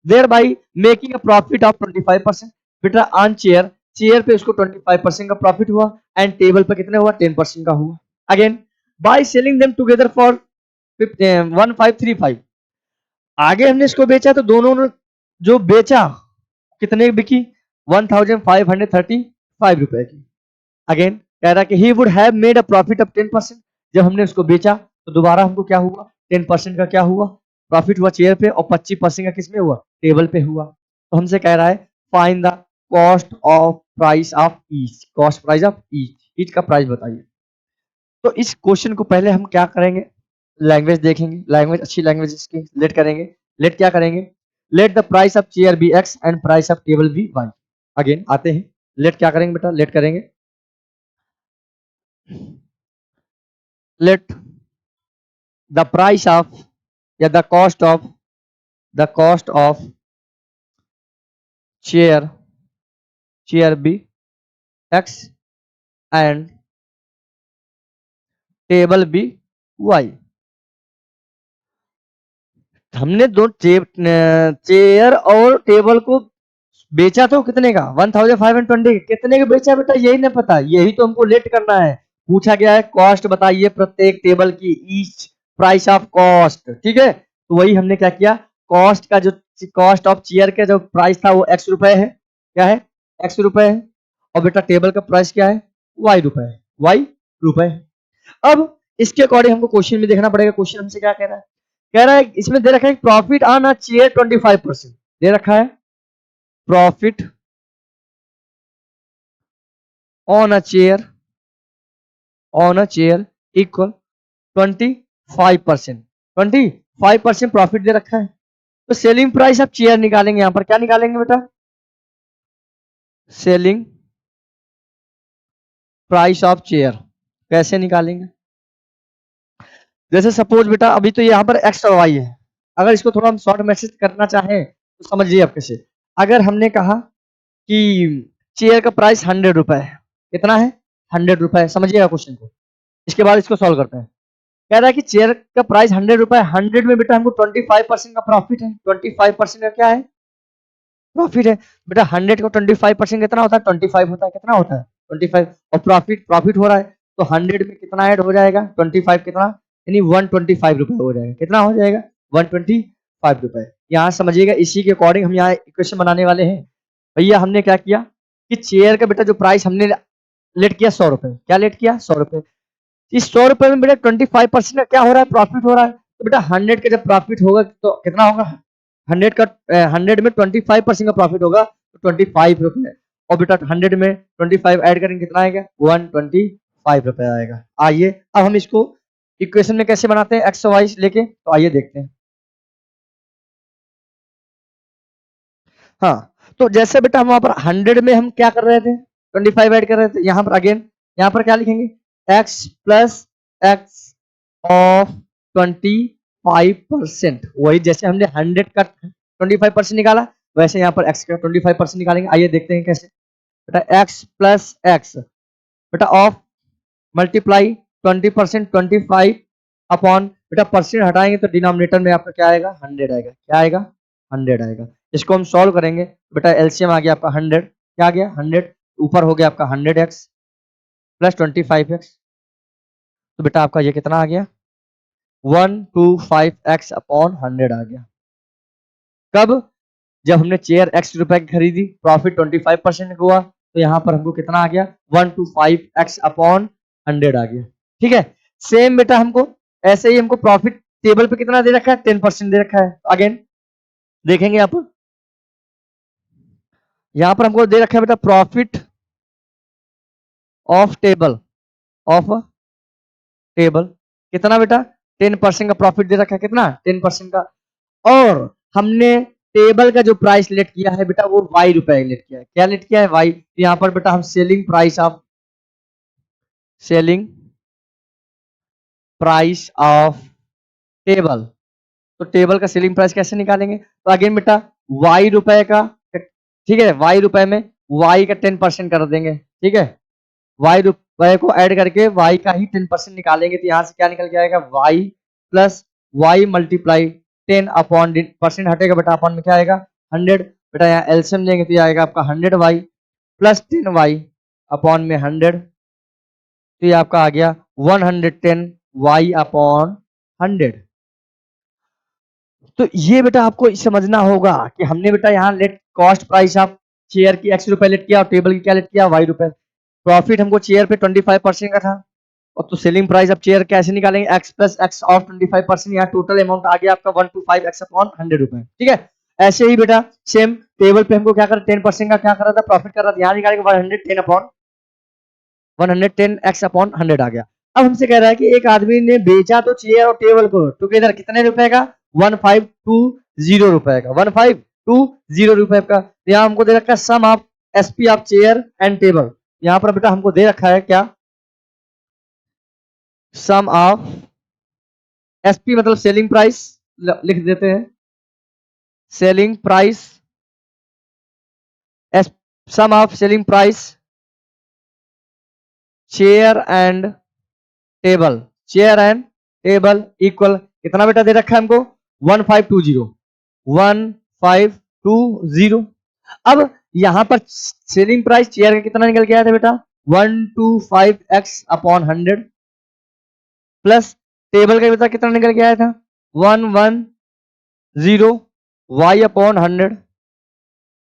Thereby making a profit of 25%। बेटा ऑन चेयर, चेयर पे उसको 25% का प्रॉफिट हुआ, एंड टेबल पे कितने हुआ, 10% का हुआ। Again by selling them together for 1535। आगे हमने इसको बेचा तो दोनों ने जो बेचा कितने की बिकी, 1535 रुपए की। अगेन कह रहा है कि ही would have made a profit of 10%। जब हमने उसको बेचा तो दोबारा हमको क्या हुआ, 10% का क्या हुआ, प्रॉफिट हुआ चेयर पे, और 25% का किसमें हुआ, टेबल पे हुआ। तो हमसे कह रहा है find the cost of price of each, cost price of each का प्राइस बताइए। तो इस क्वेश्चन को पहले हम क्या करेंगे, लैंग्वेज देखेंगे, लैंग्वेज अच्छी लैंग्वेज इसकी लेट करेंगे। लेट क्या करेंगे, let the price of chair be X and price of table be Y. Again आते हैं, लेट क्या करेंगे बेटा, लेट करेंगे, लेट द प्राइस ऑफ या the cost of chair, chair be X and table be Y. हमने दो chair और टेबल को बेचा तो कितने का, 1520, कितने का बेचा बेटा यही नहीं पता, यही तो हमको लेट करना है। पूछा गया है कॉस्ट बताइए प्रत्येक टेबल की, ईच प्राइस ऑफ कॉस्ट, ठीक है। तो वही हमने क्या किया, कॉस्ट का जो कॉस्ट ऑफ चेयर का जो प्राइस था वो x रुपए है, क्या है, x रुपए है। और बेटा टेबल का प्राइस क्या है, y रुपए है, y रुपए है। अब इसके अकॉर्डिंग हमको क्वेश्चन में देखना पड़ेगा, क्वेश्चन हमसे क्या कह रहा है, कह रहा है इसमें दे रखा है प्रॉफिट ऑन अ चेयर 25%, दे रखा है profit on a chair, on a chair equal 25%, 25% profit दे रखा है। तो सेलिंग प्राइस ऑफ चेयर निकालेंगे, यहां पर क्या निकालेंगे बेटा, सेलिंग प्राइस ऑफ चेयर कैसे निकालेंगे, जैसे सपोज बेटा अभी तो यहाँ पर एक्स और वाई है, अगर इसको थोड़ा हम शॉर्ट मैसेज करना चाहें तो समझिए आप कैसे। अगर हमने कहा कि चेयर का प्राइस 100 रुपए है, कितना है, 100 रुपए, समझिएगा क्वेश्चन को। इसके बाद इसको सॉल्व करते हैं। कह रहा है कि चेयर का प्राइस 100 रुपए, 100 में बेटा हमको 25% का प्रॉफिट है, 25% का क्या है, प्रॉफिट है। बेटा 100 को 25% कितना होता है, 25 होता है, कितना होता है, 25। और प्रॉफिट प्रॉफिट हो रहा है, तो 100 में कितना ऐड हो जाएगा, 25 कितना, यानी 125 रुपए हो जाएगा, कितना हो जाएगा, 125 रुपए। यहाँ समझिएगा, इसी के अकॉर्डिंग हम यहाँ इक्वेशन बनाने वाले हैं। भैया हमने क्या किया कि चेयर का बेटा जो प्राइस हमने लेट किया 100 रुपए, क्या लेट किया, 100 रुपए। इस 100 रुपए में बेटा 25% का क्या हो रहा है, प्रॉफिट हो रहा है। तो बेटा 100 का जब प्रॉफिट होगा तो कितना होगा, 100 का 100 में 25% का प्रॉफिट होगा तो 25 रुपए। और बेटा 100 में 25 ऐड करेंगे कितना आएगा, 125 रुपए आएगा। आइए अब हम इसको इक्वेशन में कैसे बनाते हैं, एक्स वाई लेके, तो आइए देखते हैं। हाँ, तो जैसे बेटा हम वहां पर 100 में हम क्या कर रहे थे, 25 ऐड कर रहे थे, यहाँ पर अगेन यहाँ पर क्या लिखेंगे, x प्लस एक्स ऑफ 25 25%। वही जैसे हमने 100 का 25% निकाला, वैसे यहाँ पर x का 25% निकालेंगे। आइए देखते हैं कैसे। बेटा x प्लस एक्स, बेटा ऑफ मल्टीप्लाई 20%, 25 अपॉन, बेटा परसेंट हटाएंगे तो डिनोमिनेटर में आपका क्या आएगा, 100 आएगा। क्या आएगा, 100 आएगा। इसको हम सॉल्व करेंगे, बेटा एलसीएम आ गया आपका 100, क्या आ गया 100, ऊपर हो गया आपका 100x प्लस 25x, तो बेटा आपका ये कितना आ गया, 125x अपॉन 100 आ गया। कब, जब हमने चेयर x रुपए की खरीदी, प्रॉफिट 25% हुआ, तो यहाँ पर हमको कितना आ गया, 125x अपॉन 100 आ गया। ठीक है, सेम बेटा हमको ऐसे ही हमको प्रॉफिट टेबल पे कितना दे रखा है, 10% दे रखा है। अगेन देखेंगे यहाँ पर हमको दे रखा है बेटा profit of table, of table कितना बेटा, 10% का प्रॉफिट दे रखा है, कितना 10% का। और हमने टेबल का जो प्राइस लेट किया है बेटा वो y रुपए लेट किया है। क्या लेट किया है, y। यहाँ पर बेटा हम सेलिंग प्राइस ऑफ टेबल, तो टेबल का सेलिंग प्राइस कैसे निकालेंगे, तो अगेन बेटा y रुपए का, ठीक है, y रुपए में y का 10% कर देंगे। ठीक है, y रुपए को ऐड करके y का ही 10% निकालेंगे, तो यहाँ से क्या निकल के आएगा, y plus y multiply 10 upon percent हटेगा बेटा, अपॉन में क्या आएगा 100। बेटा यहाँ एलसीएम लेंगे तो ये आएगा आपका 100y प्लस 10y अपॉन में 100, तो ये आपका आ गया 110y अपॉन 100। तो ये बेटा आपको समझना होगा कि हमने बेटा यहाँ let cost price of chair की x रुपए लेट किया और टेबल की क्या लेट किया, y रुपए। प्रॉफिट हमको चेयर पे 25% का था, और तो सेलिंग प्राइस ऑफ चेयर कैसे निकालेंगे, x प्लस एक्स ऑफ 25%, यहाँ टोटल अमाउंट आ गया आपका 125x अपॉन 100 रुपए। ठीक है, ऐसे ही बेटा सेम टेबल पे हमको क्या कर 10% का क्या कर रहा था, प्रॉफिट कर रहा था, यहाँ निकालेंगे 110 अपॉन 110x अपॉन 100 आ गया। अब हमसे कह रहा है कि एक आदमी ने बेचा तो चेयर और टेबल को टुगेदर कितने रुपए का, 1520 रुपए का, 1520 रुपए का। यहाँ हमको दे रखा है sum of SP of chair and table. यहाँ पर बेटा हमको दे रखा है क्या, सम ऑफ एसपी मतलब सेलिंग प्राइस, लिख देते हैं selling price, sum of selling price chair and table, chair and table equal कितना बेटा दे रखा है हमको, 1520। अब यहां पर सेलिंग प्राइस चेयर का कितना निकल गया था बेटा, 125x अपॉन 100 प्लस टेबल का बेटा कितना निकल गया था, 110y अपॉन 100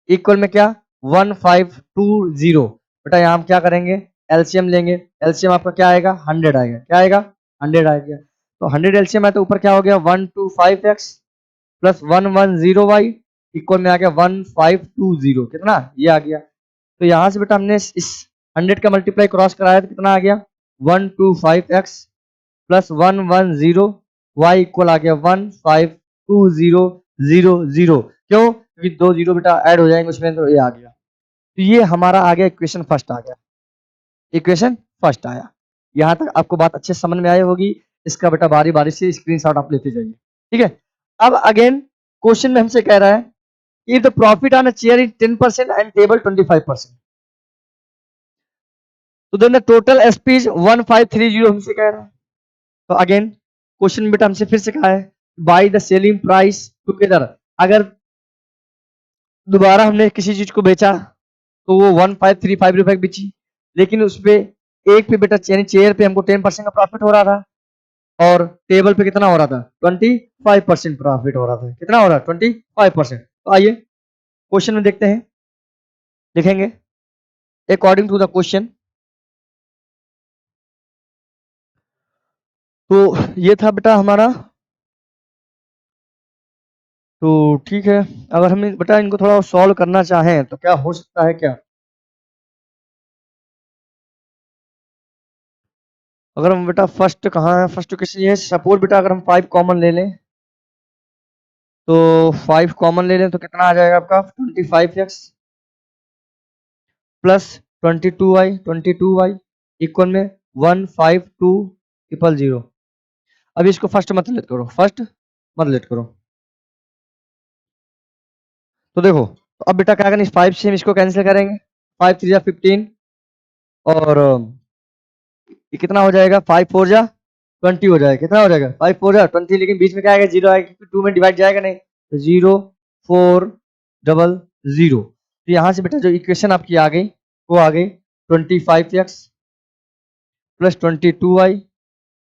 इक्वल में क्या, 1520। बेटा यहां हम क्या करेंगे, एलसीएम लेंगे, एलसीएम आपका क्या आएगा, 100 आएगा। क्या आएगा, 100 आएगा। तो 100 एलसीएम है तो ऊपर क्या हो गया, 125x प्लस 110y इक्वल में आ गया 1520, कितना ये आ गया। तो यहां से बेटा हमने इस 100 का मल्टीप्लाई क्रॉस कराया तो कितना आ गया, 125x प्लस 110y इक्वल आ गया 152000। क्यों, क्योंकि दो जीरो बेटा ऐड हो जाएंगे उसमें, तो ये आ गया। तो ये हमारा आ गया इक्वेशन फर्स्ट आ गया, इक्वेशन फर्स्ट आया। यहां तक आपको बात अच्छे समझ में आई होगी। इसका बेटा बारी बारी से स्क्रीनशॉट आप लेते जाइए। ठीक है, अब अगेन क्वेश्चन में हमसे कह रहा है if the profit on a chair is 10% and table 25%, तो then the total SP is 1530 हमसे कह रहा है। तो अगेन क्वेश्चन बेटा हमसे फिर से कहा है by the selling price together, अगर दोबारा हमने किसी चीज को बेचा तो वो 1535 रुपए की बेची, लेकिन उस पे एक पे बेटा चेयर पे हमको 10% का प्रॉफिट हो रहा था और टेबल पे कितना हो रहा था, 25% प्रॉफिट हो रहा था। कितना हो रहा है, 25%। तो आइए क्वेश्चन में देखते हैं, लिखेंगे अकॉर्डिंग टू द क्वेश्चन। तो ये था बेटा हमारा। तो ठीक है, अगर हम बेटा इनको थोड़ा सॉल्व करना चाहें तो क्या हो सकता है, क्या अगर हम बेटा फर्स्ट कहाँ है, फर्स्ट किसी है, सपोज बेटा अगर हम 5 कॉमन ले लें, तो 5 कॉमन ले लें तो कितना आ जाएगा आपका 25x प्लस 22y इक्वल में 152000। अब इसको फर्स्ट मत लेते करो, फर्स्ट मत लेट करो। तो देखो, तो अब बेटा क्या करेंगे, 5 से हम इसको कैंसिल करेंगे, 5 3 जा 15 और ये कितना हो जाएगा, 5 4 जा 20 हो जाएगा। कितना हो जाएगा, 5 4 जा 20, लेकिन बीच में क्या आएगा, 0 आएगा क्योंकि 2 में डिवाइड जाएगा नहीं, तो 0 4 डबल 0। तो यहाँ से बेटा जो इक्वेशन आपकी आ गई वो आ गई 25x प्लस 22y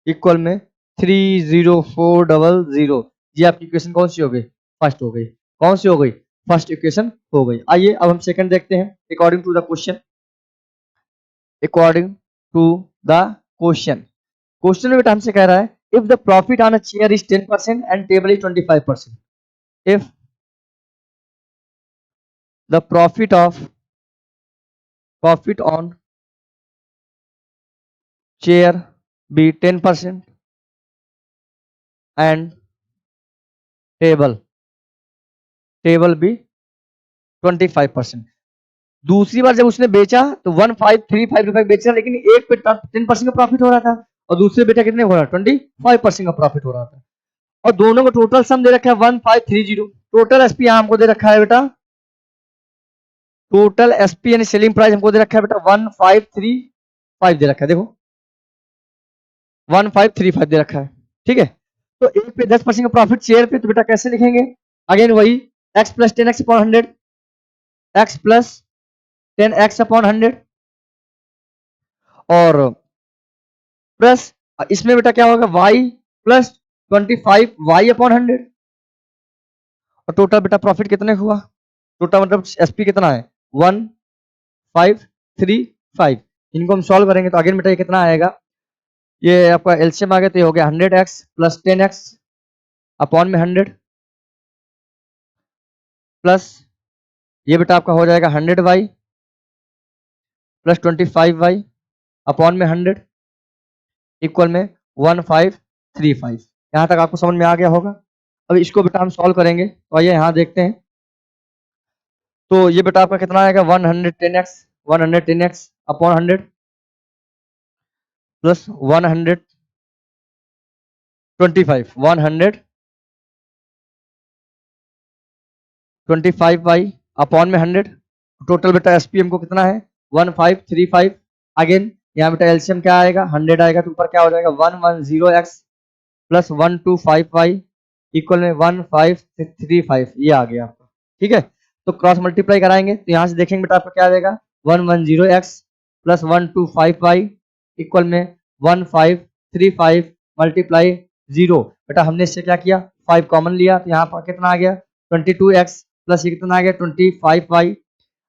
इक्वल में 30400। ये आपकी इक्वेशन कौन सी हो गई, फर्स्ट हो गई। कौन सी हो गई, फर्स्ट इक्वेशन हो गई। आइए अब हम सेकंड देखते हैं। According to the question, according to the question, question में बेटा हमसे कह रहा है if the profit on a chair is 10% and table is 25%, if the profit on chair be 10% and table be 25%। दूसरी बार जब उसने बेचा तो 1535 रुपए बेचा, लेकिन एक पे 10% का प्रॉफिट हो रहा था और दूसरे बेटा कितने हो रहा है, 25% का प्रॉफिट हो रहा था। और दोनों को टोटल सम दे रखा है 1530। टोटल एसपी यहां हमको दे रखा है बेटा, टोटल एसपी यानी सेलिंग प्राइस हमको दे रखा है बेटा 1535 दे रखा है। देखो 1535 दे रखा है, ठीक है। तो एक पे 10% का प्रॉफिट शेयर पे, तो बेटा कैसे लिखेंगे, अगेन वही x plus 10x upon 100, x plus 10x upon 100 और प्लस इसमें बेटा क्या होगा y प्लस 25y अपॉन 100 और टोटल बेटा प्रॉफिट कितने हुआ, टोटल मतलब एसपी कितना है 1535। इनको हम सॉल्व करेंगे तो अगेन बेटा ये कितना आएगा, ये आपका एलसीएम आ गया तो ये हो गया 100x प्लस 10x अपॉन में 100 प्लस ये बेटा आपका हो जाएगा 100y प्लस 25y अपॉन में 100 इक्वल में 1535। यहाँ तक आपको समझ में आ गया होगा। अब इसको बेटा हम सॉल्व करेंगे तो आइए यहाँ देखते हैं। तो ये बेटा आपका कितना आएगा 110x upon 100 plus 125y upon में 100। टोटल बेटा एसपीएम को कितना है 1535। अगेन यहाँ बेटा एलसीएम क्या आएगा 100 आएगा तो ऊपर क्या हो जाएगा 110x प्लस 125y इक्वल में 1535। ये आ गया आपका, ठीक है। तो क्रॉस मल्टीप्लाई कराएंगे तो यहाँ से देखेंगे बेटा आपका क्या आ जाएगा 110x प्लस 125y इक्वल में 1535 मल्टीप्लाई 0। बेटा हमने इससे क्या किया 5 कॉमन लिया तो यहाँ पर कितना आ गया 22x प्लस ये कितना आ गया 25y।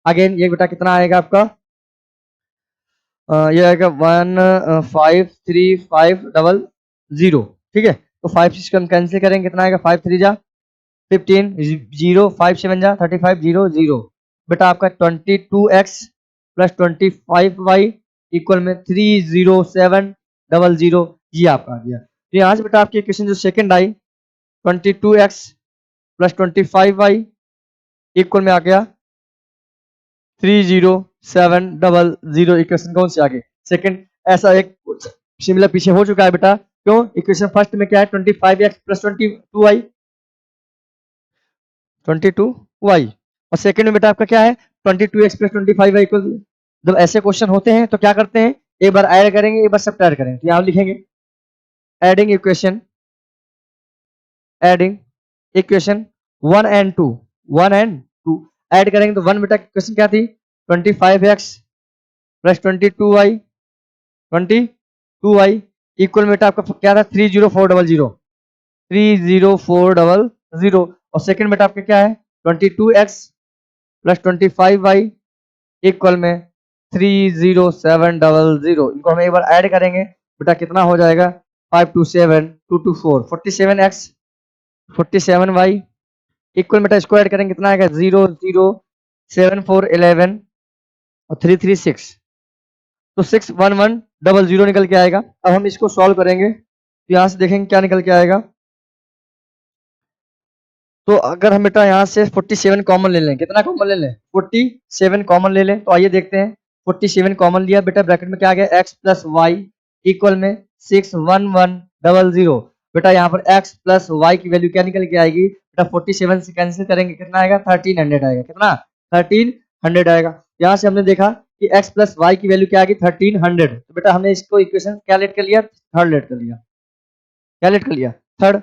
अगेन ये बेटा कितना आएगा आपका ये आएगा 15350, ठीक है। तो 5 से हम कैंसिल करेंगे कितना आएगा 5 3 जा 15 0 5 7 जा 35 0 0। बेटा आपका 22x प्लस 25y इक्वल में 30700। ये आपका आ गया। तो यहाँ से बेटा आपकी इक्वेशन जो सेकंड आई 22x प्लस 25y इक्वल में आ गया 30700। इक्वेशन कौन से आगे सेकंड। ऐसा एक सिमिलर पीछे हो चुका है बेटा, क्यों, इक्वेशन फर्स्ट में क्या है 25x प्लस 22y और सेकंड में बेटा आपका क्या है 22x प्लस 25y इक्वल। जब ऐसे क्वेश्चन होते हैं तो क्या करते हैं, एक बार ऐड करेंगे एक बार सब्ट्रैक्ट करेंगे। तो यहाँ लिखेंगे एडिंग इक्वेशन 1 and 2 ऐड करेंगे तो 1 बेटा इक्वेशन क्या थी 25x प्लस 22y इक्वल में बेटा आपका क्या था 30400 और सेकंड बेटा आपका क्या है 22x प्लस 25y इक्वल में 30700। इनको हम एक बार ऐड करेंगे बेटा कितना हो जाएगा 5 2 7 2 2 4 47x 47y इक्वल बेटा इसको ऐड करेंगे कितना आएगा 0 0 7 4 11 और 3 3 6 तो 61100 निकल के आएगा। अब हम इसको सॉल्व करेंगे तो यहाँ से देखेंगे क्या निकल के आएगा। तो अगर हम बेटा यहाँ से 47 कॉमन ले लें, कितना कॉमन ले लें 47 कॉमन ले लें, तो आइए देखते हैं 47 कॉमन लिया बेटा ब्रैकेट में क्या आ गया x प्लस वाई इक्वल में 61100 बेटा यहाँ पर x प्लस वाई की वैल्यू क्या निकल के आएगी बेटा 47 से कैंसिल करेंगे कितना आएगा 1300 आएगा कितना 1300 आएगा। यहाँ से हमने देखा कि x प्लस वाई की वैल्यू क्या आ गई 1300, तो बेटा हमने इसको इक्वेशन क्या लेट कर लिया थर्ड लेट कर लिया, क्या लेट कर लिया थर्ड।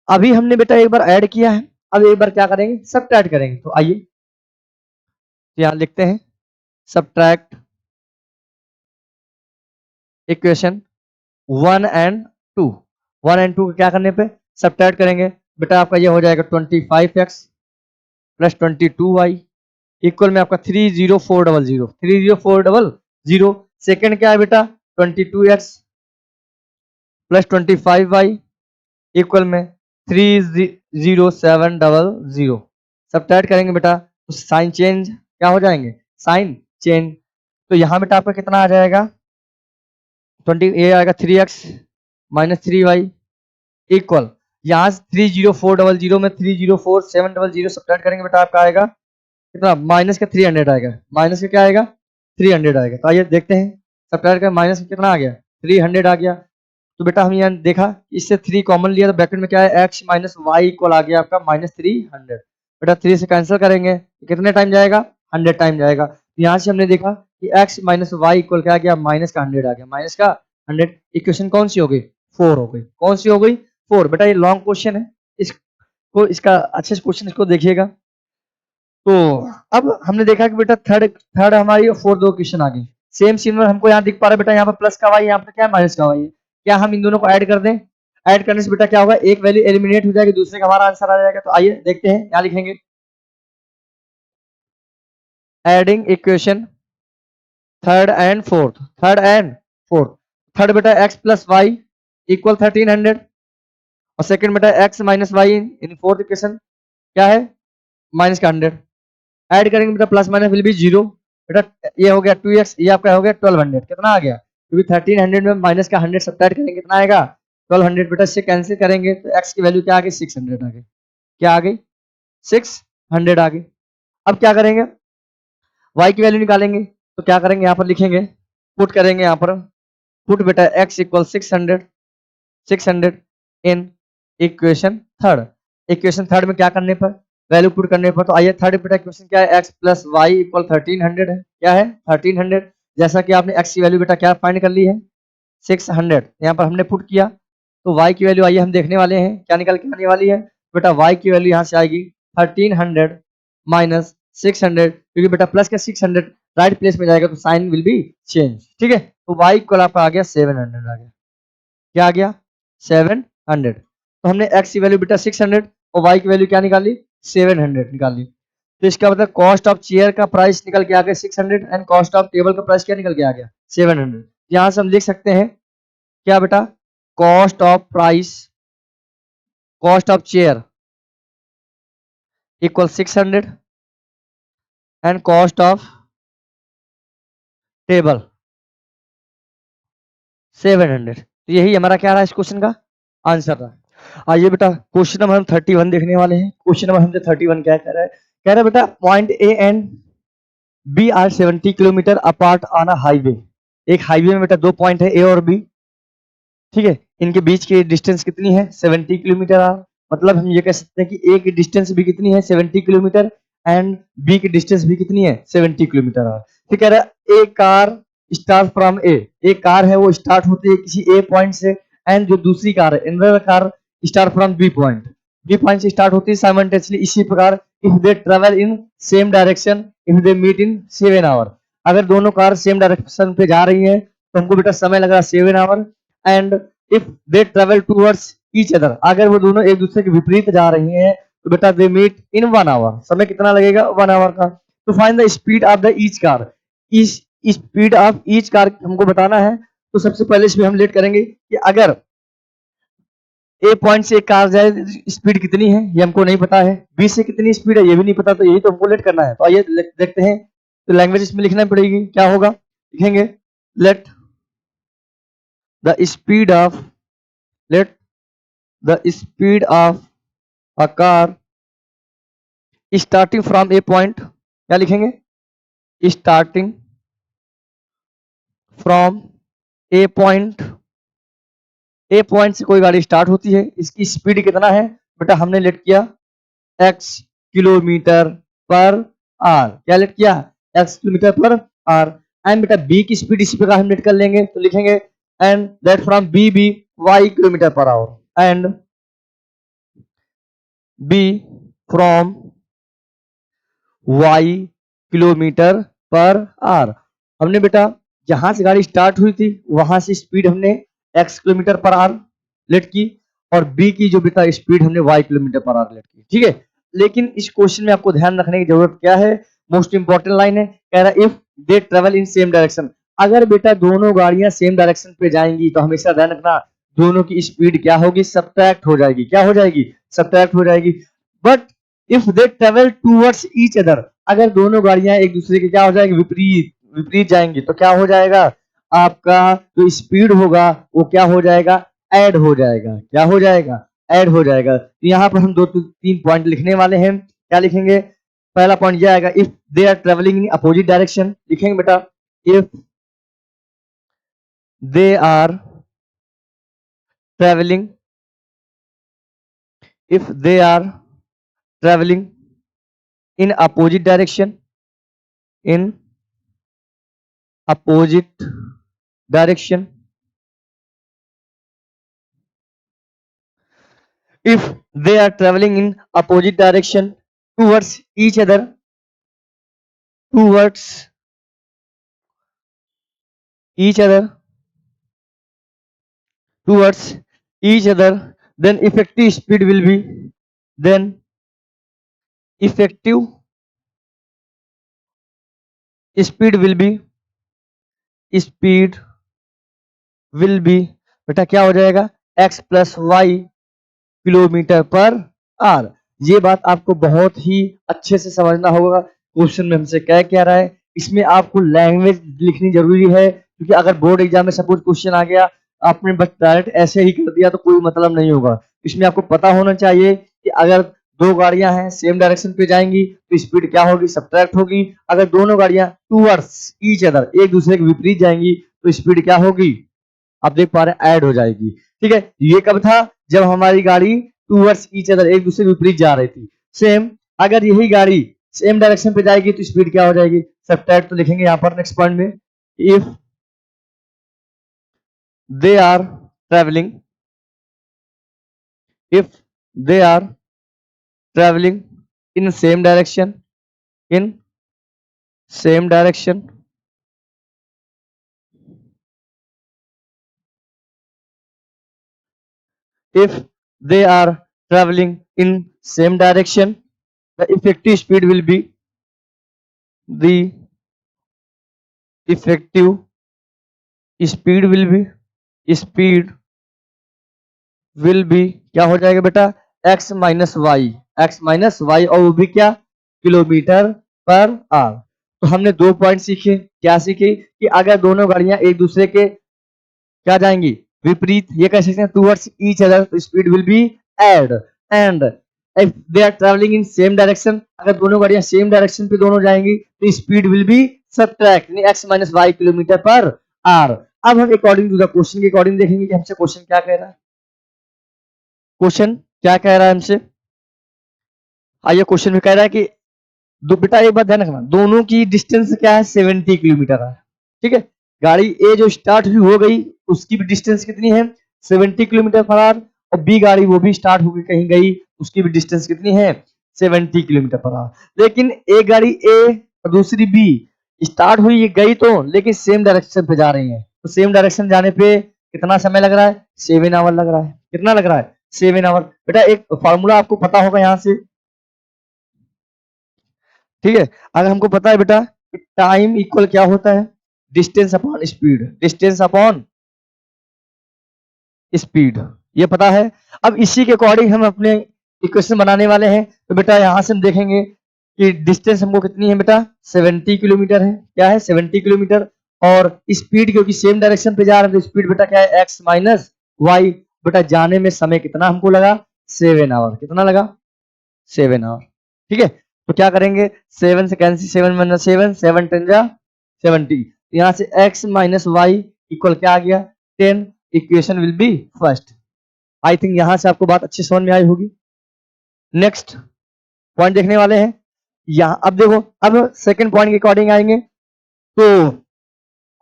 अभी हमने बेटा एक बार ऐड किया है, अब एक बार क्या करेंगे सबट्रैक्ट करेंगे। तो आइए यहाँ लिखते हैं सबट्रैक्ट इक्वेशन 1 एंड 2, 1 एंड 2 क्या करने पे सबट्रैक्ट करेंगे बेटा आपका ये हो जाएगा 25x प्लस 22y इक्वल में आपका 30400, 30400। सेकंड क्या है बेटा 22x प्लस 25y इक्वल में 30700। सबट्रैक्ट करेंगे बेटा तो साइन चेंज क्या हो जाएंगे साइन चेंज। तो यहाँ बेटा आपका कितना आ जाएगा 20 ये आएगा 3x माइनस 3y इक्वल यहाँ 30400 में 304700 सबट्रैक्ट करेंगे बेटा आपका आएगा कितना माइनस का 300 आएगा, माइनस का क्या आएगा 300 आएगा। तो आइए देखते हैं सबट्रैक्ट का माइनस का कितना आ गया 300 आ गया। तो बेटा हम यहाँ देखा इससे 3 कॉमन लिया तो ब्रैकेट में क्या है x माइनस वाई इक्वल आ गया आपका माइनस 300। बेटा 3 से कैंसिल करेंगे कितने टाइम जाएगा 100 टाइम जाएगा। यहाँ से हमने देखा कि x माइनस वाई इक्वल क्या आ गया माइनस का 100 आ गया, माइनस का 100। इक्वेशन कौन सी हो गई 4 हो गई, कौन सी हो गई 4। बेटा ये लॉन्ग क्वेश्चन है, इसको इसका अच्छे से क्वेश्चन इसको देखिएगा। तो अब हमने देखा कि बेटा थर्ड थर्ड हमारी और फोर्थ दो क्वेश्चन आ गई सेम सिमिलर हमको यहाँ दिख पा रहा है बेटा यहाँ पर प्लस का वाई यहाँ पर क्या माइनस का वाई है। क्या हम इन दोनों को ऐड कर दें, ऐड करने से बेटा क्या होगा एक वैल्यू एलिमिनेट हो जाएगी दूसरे का हमारा आंसर आ जाएगा। तो आइए देखते हैं यहाँ लिखेंगे adding equation third and fourth, third and fourth. Third बेटा x प्लस वाई इक्वल 1300 और सेकंड बेटा x minus y in fourth equation क्या है माइनस का 100। ऐड करेंगे बेटा प्लस माइनस विल बी 0। बेटा ये हो गया 2x, ये आपका हो गया 1200 कितना आ गया क्योंकि 1300 में माइनस का 100 सब्ट्रैक्ट करेंगे कितना आएगा 1200। बेटा इससे कैंसिल करेंगे तो x की वैल्यू क्या आ गई 600 आ गई, क्या आ गई 600 आ गई। अब क्या करेंगे y की वैल्यू निकालेंगे तो क्या करेंगे यहाँ पर लिखेंगे पुट करेंगे यहाँ पर पुट बेटा x equal 600 in equation third. Equation third में क्या करने पर वैल्यू पुट करने पर। तो आइए थर्ड बेटा इक्वेशन क्या है x प्लस वाई इक्वल 1300 है, क्या है 1300। जैसा कि आपने x की वैल्यू बेटा क्या फाइंड कर ली है 600, यहाँ पर हमने पुट किया तो y की वैल्यू आइए हम देखने वाले हैं क्या निकल के आने वाली है। बेटा y की वैल्यू यहाँ से आएगी 1300 माइनस 600 क्योंकि बेटा प्लस का 600 राइट प्लेस में जाएगा तो साइन विल बी चेंज, ठीक है। तो y इक्वल आपका आ गया 700 आ गया, क्या आ गया 700। तो हमने x की वैल्यू बेटा 600 और y की वैल्यू क्या निकाली 700 निकाली। तो इसका मतलब कॉस्ट ऑफ चेयर का प्राइस निकल के आ गया 600 एंड कॉस्ट ऑफ टेबल का प्राइस क्या निकल के आ गया 700। यहाँ से हम लिख सकते हैं क्या बेटा cost of price cost of chair equal 600 and cost of table 700। तो यही हमारा क्या रहा इस क्वेश्चन का आंसर रहा। आइए बेटा क्वेश्चन नंबर हम 31 देखने वाले हैं। क्वेश्चन नंबर हमसे 31 क्या कह रहा है, कह रहा है बेटा point A and B are 70 kilometre apart on a highway. एक हाईवे में बेटा दो पॉइंट है ए और बी, ठीक है। इनके बीच की डिस्टेंस कितनी है 70 किलोमीटर आर। मतलब हम ये कह सकते हैं कि ए की डिस्टेंस भी कितनी है 70 किलोमीटर एंड बी की डिस्टेंस भी कितनी है 70 किलोमीटर आर। तो कह रहा है ए कार स्टार्ट फ्रॉम ए, एक कार है वो स्टार्ट होती है किसी ए पॉइंट से एंड जो दूसरी कार है another car start from B point, B point से स्टार्ट होती है साइमल्टेनियसली। इसी प्रकार if they travel in same direction if they meet in 7 hour, अगर दोनों कार सेम डायरेक्शन पे जा रही है तो हमको बेटा समय लग रहा है 7 hour. And if they travel towards each other, अगर वो दोनों एक दूसरे के विपरीत जा रही हैं तो बेटा दे मीट इन 1 आवर, समय कितना लगेगा 1 आवर का। तो find the speed of the each car, इस स्पीड ऑफ ईच कार हमको बताना है। तो सबसे पहले इसमें हम लेट करेंगे कि अगर ए पॉइंट से एक कार जाए स्पीड कितनी है ये हमको नहीं पता है, बी से कितनी स्पीड है ये भी नहीं पता, तो यही तो हमको लेट करना है। तो आइए देखते हैं। तो लैंग्वेज इसमें लिखना पड़ेगी, क्या होगा लिखेंगे late the speed of let the speed of a car starting from a point, क्या लिखेंगे starting from a point A point से कोई गाड़ी स्टार्ट होती है, इसकी स्पीड कितना है बेटा, हमने लेट किया x किलोमीटर पर आर। क्या लेट किया, x kilometre per hour. And बेटा b की स्पीड इसी प्रकार हम लेट कर लेंगे, तो लिखेंगे and that from B B y kilometre per hour and b from y kilometre per hour. हमने बेटा जहां से गाड़ी स्टार्ट हुई थी वहां से स्पीड हमने x kilometre per are late की, और b की जो बेटा स्पीड हमने y kilometre per are late की। ठीक है, लेकिन इस क्वेश्चन में आपको ध्यान रखने की जरूरत क्या है, मोस्ट इंपॉर्टेंट लाइन है, कह रहा if they travel in same direction. अगर बेटा दोनों गाड़ियां सेम डायरेक्शन पे जाएंगी तो हमेशा ध्यान रखना दोनों की स्पीड क्या होगी, सब्ट्रैक्ट हो जाएगी। क्या हो जाएगी, सब्ट्रैक्ट हो जाएगी। But if they travel towards each other, अगर दोनों गाड़ियां एक दूसरे के क्या हो जाएगी, विपरीत विपरीत जाएंगी, तो क्या हो जाएगा, आपका जो स्पीड होगा वो क्या हो जाएगा, ऐड हो जाएगा। क्या हो जाएगा, ऐड हो जाएगा। तो यहाँ पर हम 2-3 पॉइंट लिखने वाले हैं। क्या लिखेंगे, पहला पॉइंट यह आएगा, if they are travelling in opposite direction. लिखेंगे बेटा if they are travelling, if they are travelling in opposite direction, in opposite direction, if they are traveling in opposite direction towards each other, towards each other, towards each other, then effective speed will be, then effective speed will be, speed will be बेटा क्या हो जाएगा, x plus Y kilometre per are. ये बात आपको बहुत ही अच्छे से समझना होगा, क्वेश्चन में हमसे क्या कह रहा है। इसमें आपको लैंग्वेज लिखनी जरूरी है, क्योंकि अगर बोर्ड एग्जाम में सपोज क्वेश्चन आ गया, आपने बस डायरेक्ट ऐसे ही कर दिया तो कोई मतलब नहीं होगा। इसमें आपको पता होना चाहिए कि अगर दो गाड़ियां हैं सेम डायरेक्शन पे जाएंगी तो स्पीड क्या होगी, सब्ट्रैक्ट होगी। अगर दोनों गाड़ियां टूवर्ड्स ईच अदर, एक दूसरे के विपरीत जाएंगी, तो स्पीड क्या होगी, आप देख पा रहे हैं, ऐड हो जाएगी। ठीक है, ये कब था, जब हमारी गाड़ी टूवर्ड्स ईच अदर, एक दूसरे के विपरीत जा रही थी। सेम अगर यही गाड़ी सेम डायरेक्शन पे जाएगी तो स्पीड क्या हो जाएगी, सब्ट्रैक्ट। तो लिखेंगे यहाँ पर नेक्स्ट पॉइंट में, if they are travelling, if they are traveling in same direction, in same direction, if they are traveling in same direction, the effective speed will be, the effective speed will be, speed will be क्या हो जाएगा बेटा, x minus y, x minus y, और वो भी क्या, kilometre per hour. तो हमने 2 पॉइंट सीखे। क्या सीखे, कि अगर दोनों गाड़ियां एक दूसरे के क्या जाएंगी, विपरीत, ये कह सकते हैं टूवर्ड्स ईच अदर, तो speed will be add. And if they are travelling in same direction, अगर दोनों गाड़ियां सेम डायरेक्शन पे दोनों जाएंगी तो स्पीड विल बी सब्ट्रैक्ट, यानी x minus y kilometre per hour. अब हम अकॉर्डिंग टू द क्वेश्चन के अकॉर्डिंग देखेंगे कि हमसे क्वेश्चन क्या कह रहा है। क्वेश्चन क्या कह रहा है हमसे, आइए क्वेश्चन में कह रहा है कि दो, बेटा एक बात ध्यान रखना, दोनों की डिस्टेंस क्या है, 70 किलोमीटर है। ठीक है, गाड़ी ए जो स्टार्ट हुई हो गई, उसकी भी डिस्टेंस कितनी है, 70 किलोमीटर पर आवर, और बी गाड़ी वो भी स्टार्ट होकर कहीं गई, उसकी भी डिस्टेंस कितनी है, 70 किलोमीटर पर आवर। लेकिन एक गाड़ी ए और दूसरी बी स्टार्ट हुई, ये गई तो, लेकिन सेम डायरेक्शन पे जा रही है, तो सेम डायरेक्शन जाने पे कितना समय लग रहा है, 7 आवर लग रहा है। कितना लग रहा है, 7 आवर। बेटा एक फॉर्मूला आपको पता होगा यहाँ से, ठीक है, अगर हमको पता है बेटा टाइम इक्वल क्या होता है, distance upon speed, distance upon speed, ये पता है। अब इसी के अकॉर्डिंग हम अपने इक्वेशन बनाने वाले हैं। तो बेटा यहां से हम देखेंगे कि डिस्टेंस हमको कितनी है बेटा, 70 किलोमीटर है। क्या है, 70 किलोमीटर, और स्पीड क्योंकि सेम डायरेक्शन पे जा रहे हैं तो स्पीड बेटा क्या है, x माइनस वाई। बेटा जाने में समय कितना हमको लगा, 7 आवर। कितना लगा, 7 आवर। ठीक है, तो क्या करेंगे, 7 से कैंसिल, 7 माइनस 7, 7 10 जा 70, यहाँ से x माइनस वाई इक्वल क्या आ गया, 10। Equation will be first. I think यहां से आपको बात अच्छी समझ में आई होगी। नेक्स्ट पॉइंट देखने वाले हैं यहां। अब देखो, अब सेकंड पॉइंट के अकॉर्डिंग आएंगे तो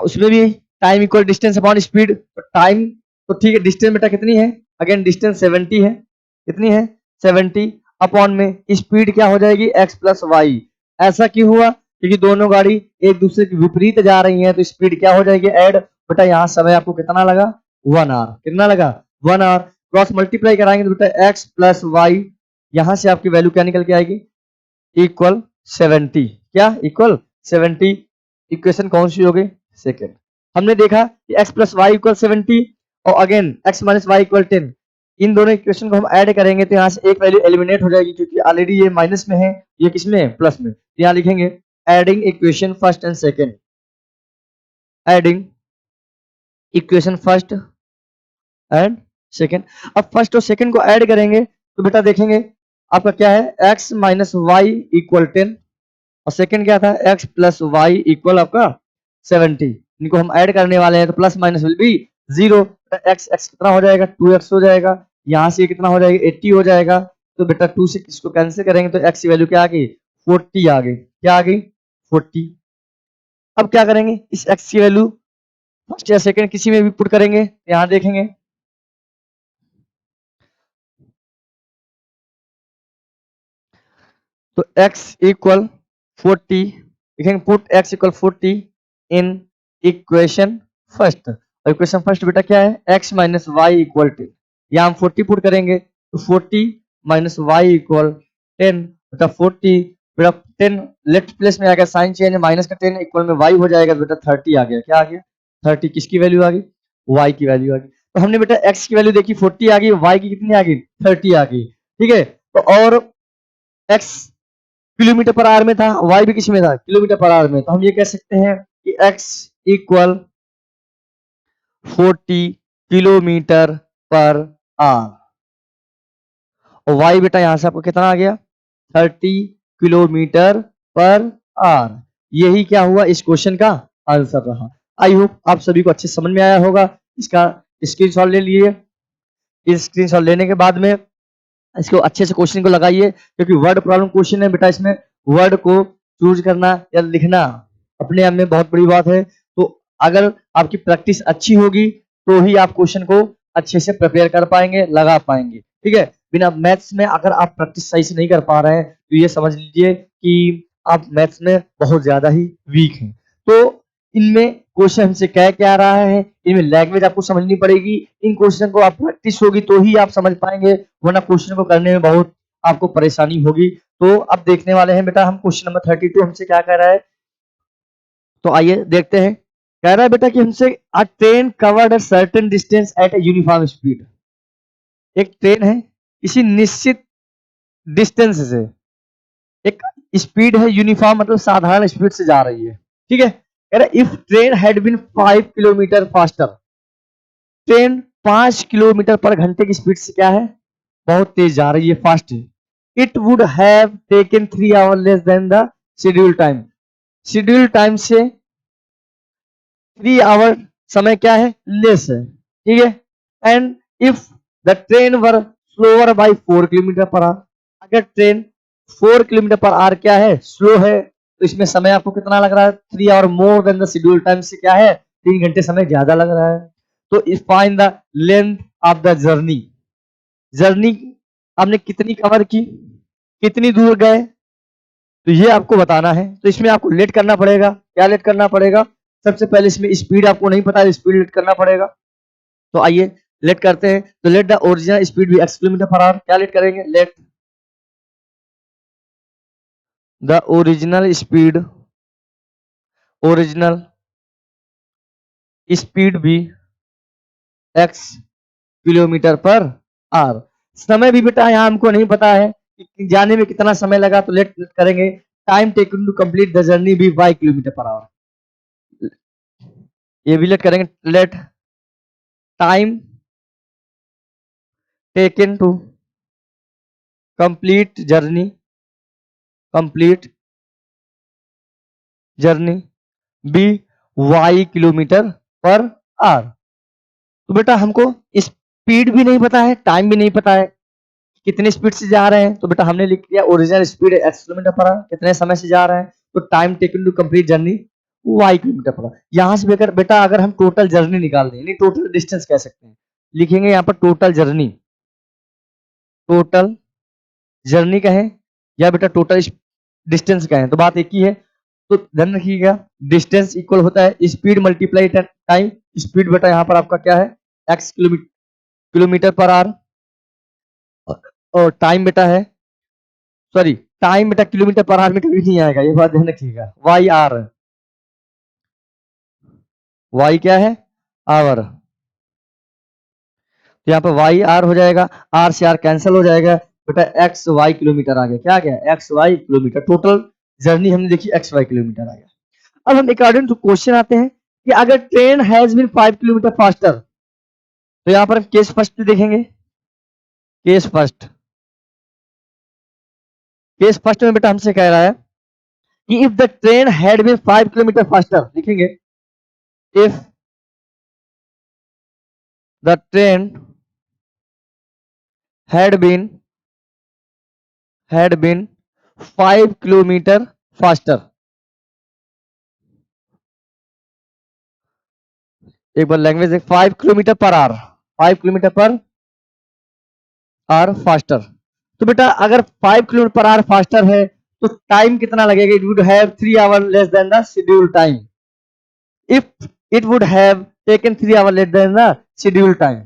उसमें भी time equal distance upon speed. तो टाइम तो ठीक है, डिस्टेंस बेटा कितनी है, अगेन डिस्टेंस 70 है, कितनी है 70, अपॉन में स्पीड क्या हो जाएगी x प्लस वाई। ऐसा क्यों हुआ, क्योंकि दोनों गाड़ी एक दूसरे के विपरीत जा रही हैं, तो स्पीड क्या हो जाएगी ऐड। बेटा यहाँ समय आपको कितना लगा 1 आवर, कितना लगा 1 आवर। क्रॉस मल्टीप्लाई कराएंगे तो बेटा x प्लस वाई, यहां से आपकी वैल्यू क्या निकल के आएगी इक्वल 70, क्या इक्वल 70। इक्वेशन कौन सी हो गई सेकेंड। हमने देखा कि x प्लस वाई इक्वल 70 और again x minus y equal 10। इन दोनों इक्वेशन को हम ऐड करेंगे तो यहाँ से एक वैल्यू एलिमिनेट हो जाएगी, क्योंकि ऑलरेडी ये माइनस में है, ये किस में प्लस में। यहाँ लिखेंगे adding equation first and second, adding equation first and second. अब फर्स्ट और सेकेंड को ऐड करेंगे तो बेटा देखेंगे आपका क्या है x माइनस वाई इक्वल 10 और सेकेंड क्या था x प्लस वाई इक्वल आपका 70। इनको हम ऐड करने वाले हैं तो plus minus will be 0। x x कितना हो जाएगा 2x हो जाएगा, यहाँ से कितना हो जाएगा 80 हो जाएगा। तो बेटा 2 से इसको कैंसिल करेंगे तो x की वैल्यू क्या आ गई 40 आ गई, क्या आ गई 40। अब क्या करेंगे इस x की वैल्यू फर्स्ट या सेकेंड किसी में भी पुट करेंगे, यहाँ देखेंगे तो x इक्वल 40 लिखेंगे, put x equal 40 in equation first. और इक्वेशन फर्स्ट बेटा क्या है x माइनस वाई इक्वल 10, यहाँ हम 40 पुट करेंगे तो 40 माइनस वाई इक्वल 10, बेटा 40 बेटा 10 लेफ्ट प्लेस में आ गया, साइन चेंज है, माइनस का 10 इक्वल में y हो जाएगा, बेटा 30 आ गया, क्या आ गया 30। किसकी वैल्यू आ गई y की वैल्यू आ गई। तो हमने बेटा x की वैल्यू देखी 40 आ गई, y की कितनी आ गई 30 आ गई, ठीक है। तो और x किलोमीटर पर आवर में था, y भी किस में था किलोमीटर पर आवर में, तो हम ये कह सकते हैं कि x equal 40 kilometre per our और y बेटा यहां से आपको कितना आ गया 30 किलोमीटर पर आवर। यही क्या हुआ इस क्वेश्चन का आंसर रहा। आई होप आप सभी को अच्छे समझ में आया होगा। इसका स्क्रीनशॉट ले लिए, इस स्क्रीनशॉट लेने के बाद में इसको अच्छे से क्वेश्चन को लगाइए, क्योंकि वर्ड प्रॉब्लम क्वेश्चन है बेटा, इसमें वर्ड को चूज करना या लिखना अपने आप में बहुत बड़ी बात है। तो अगर आपकी प्रैक्टिस अच्छी होगी तो ही आप क्वेश्चन को अच्छे से प्रिपेयर कर पाएंगे, लगा पाएंगे, ठीक है। बिना मैथ्स में अगर आप प्रैक्टिस सही से नहीं कर पा रहे हैं तो ये समझ लीजिए कि आप मैथ्स में बहुत ज्यादा ही वीक हैं। तो इनमें क्वेश्चन हमसे कह क्या रहा है, इनमें लैंग्वेज आपको समझनी पड़ेगी, इन क्वेश्चन को आप प्रैक्टिस होगी तो ही आप समझ पाएंगे, वरना क्वेश्चन को करने में बहुत आपको परेशानी होगी। तो अब देखने वाले हैं बेटा हम क्वेश्चन नंबर 32 हमसे क्या कह रहा है। तो आइए देखते हैं। कह रहा है बेटा कि हमसे a train covered a certain distance at a uniform speed. एक ट्रेन है किसी निश्चित डिस्टेंस से, एक स्पीड है यूनिफॉर्म मतलब साधारण स्पीड से जा रही है, ठीक है। कह रहा if train had been 5 kilometre faster, train 5 kilometre per घंटे की स्पीड से क्या है बहुत तेज जा रही है, फास्ट है। It would have taken 3 our less than the schedule time, schedule time से 3 आवर समय क्या है लेस है, ठीक है। And if the train were slower by 4 kilometre per hour, अगर ट्रेन 4 किलोमीटर पर आवर क्या है स्लो है, तो इसमें समय आपको कितना लग रहा है 3 hour more than the schedule time से क्या है 3 घंटे समय ज्यादा लग रहा है। तो if find the length of the journey, journey आपने कितनी कवर की, कितनी दूर गए, तो ये आपको बताना है। तो इसमें आपको लेट करना पड़ेगा, क्या लेट करना पड़ेगा, सबसे पहले इसमें स्पीड आपको नहीं पता है, स्पीड लेट करना पड़ेगा। तो आइए लेट करते हैं। तो लेट द ओरिजिनल स्पीड भी x किलोमीटर पर आवर, क्या लेट करेंगे let the original speed, original speed भी x किलोमीटर पर आवर। समय भी बेटा यहाँ हमको नहीं पता है कि जाने में कितना समय लगा, तो लेट करेंगे time taken to complete the journey भी y किलोमीटर पर आवर, ये भी लेट करेंगे let time taken to complete journey, complete journey be y kilometre per hour. तो बेटा हमको स्पीड भी नहीं पता है, टाइम भी नहीं पता है, कितनी स्पीड से जा रहे हैं। तो बेटा हमने लिख दिया original speed x kilometre per hour, कितने समय से जा रहे हैं, तो time taken to complete journey y kilometre per hour. यहां से बेटा अगर हम टोटल जर्नी निकाल दें, यानी टोटल डिस्टेंस कह सकते हैं, लिखेंगे यहाँ पर टोटल जर्नी, टोटल जर्नी कहें या बेटा टोटल डिस्टेंस कहें, तो बात एक ही है। तो ध्यान रखिएगा, डिस्टेंस इक्वल होता है स्पीड मल्टीप्लाई टाइम। स्पीड बेटा यहाँ पर आपका क्या है, x किलोमीटर पर आवर, और टाइम बेटा है, सॉरी टाइम बेटा किलोमीटर पर आवर में कभी नहीं आएगा, ये बात ध्यान रखिएगा। वाई आर, वाई क्या है, आवर, तो यहाँ पर वाई आर हो जाएगा, आर से आर कैंसिल हो जाएगा, बेटा एक्स वाई किलोमीटर आ गया। क्या आ गया, x y kilometre. Total journey हमने देखी एक्स वाई किलोमीटर आ गया। अब हम अकॉर्डिंग टू क्वेश्चन आते हैं कि अगर train has been 5 kilometre faster, तो यहाँ पर हम केस फर्स्ट देखेंगे। केस फर्स्ट, केस फर्स्ट में बेटा हमसे कह रहा है कि if the train had been 5 kilometre faster, लिखेंगे if the train had been 5 kilometre faster, एक बार लैंग्वेज देख, 5 kilometre per hour, 5 kilometre per hour faster. तो बेटा अगर 5 किलोमीटर पर आवर फास्टर है तो टाइम कितना लगेगा, it would have 3 our less than the schedule time. If it would have taken 3 our less than the schedule time,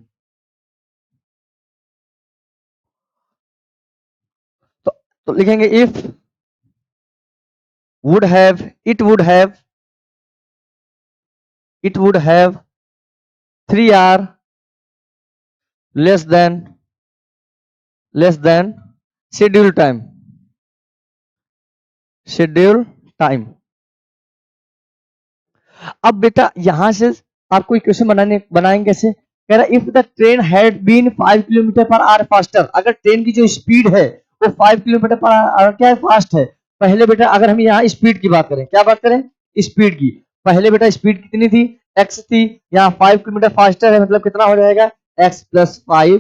तो लिखेंगे if would have, it would have 3 hour less than schedule time, schedule time। अब बेटा यहां से आपको equation बनाएंगे कैसे, कह रहा if the train had been 5 kilometre per hour faster, अगर ट्रेन की जो स्पीड है वो 5 किलोमीटर पर आवर क्या है, फास्ट है। पहले बेटा अगर हम यहाँ स्पीड की बात करें, क्या बात करें, स्पीड की, पहले बेटा स्पीड कितनी थी, x थी, यहाँ 5 किलोमीटर फास्टर है, मतलब कितना हो जाएगा, x plus 5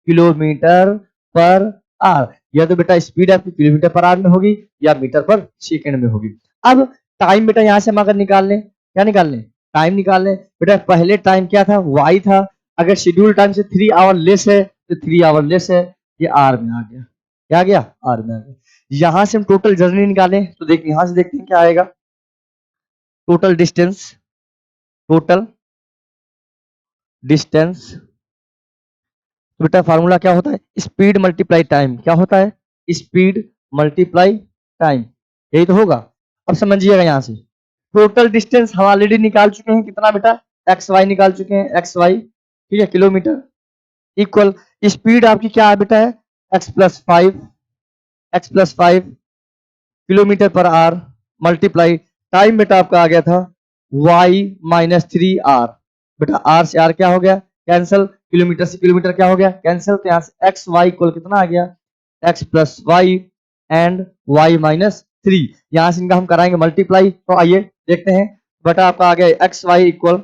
kilometre per our. या तो बेटा स्पीड आपकी किलोमीटर पर आवर में होगी या मीटर पर सेकंड में होगी। अब टाइम बेटा यहाँ से हम अगर निकाल लें, क्या निकाल लें, टाइम निकाल लें। बेटा पहले टाइम क्या था, y था, अगर शेड्यूल टाइम से 3 आवर लेस है तो 3 आवर लेस है, ये आर में आ गया। क्या आ गया, आर में आ गया। यहां से हम टोटल जर्नी निकालें तो देखिए यहां से देखते हैं क्या आएगा, टोटल डिस्टेंस, टोटल डिस्टेंस। तो बेटा फार्मूला क्या होता है, स्पीड मल्टीप्लाई टाइम। क्या होता है, स्पीड मल्टीप्लाई टाइम, यही तो होगा। अब समझिएगा यहां से टोटल डिस्टेंस हम ऑलरेडी निकाल चुके हैं, कितना बेटा, एक्स वाई निकाल चुके हैं, एक्स वाई, ठीक है, किलोमीटर, इक्वल स्पीड आपकी क्या है बेटा, है x+5 kilometre per hour, multiply time बेटा आपका आ गया था y-3r। बेटा r से r क्या हो गया, कैंसिल, किलोमीटर से किलोमीटर क्या हो गया, कैंसिल, तो यहाँ से एक्स वाई इक्वल कितना आ गया, x+y एंड y-3। यहां से इनका हम कराएंगे मल्टीप्लाई, तो आइए देखते हैं। बेटा आपका आ गया x y equal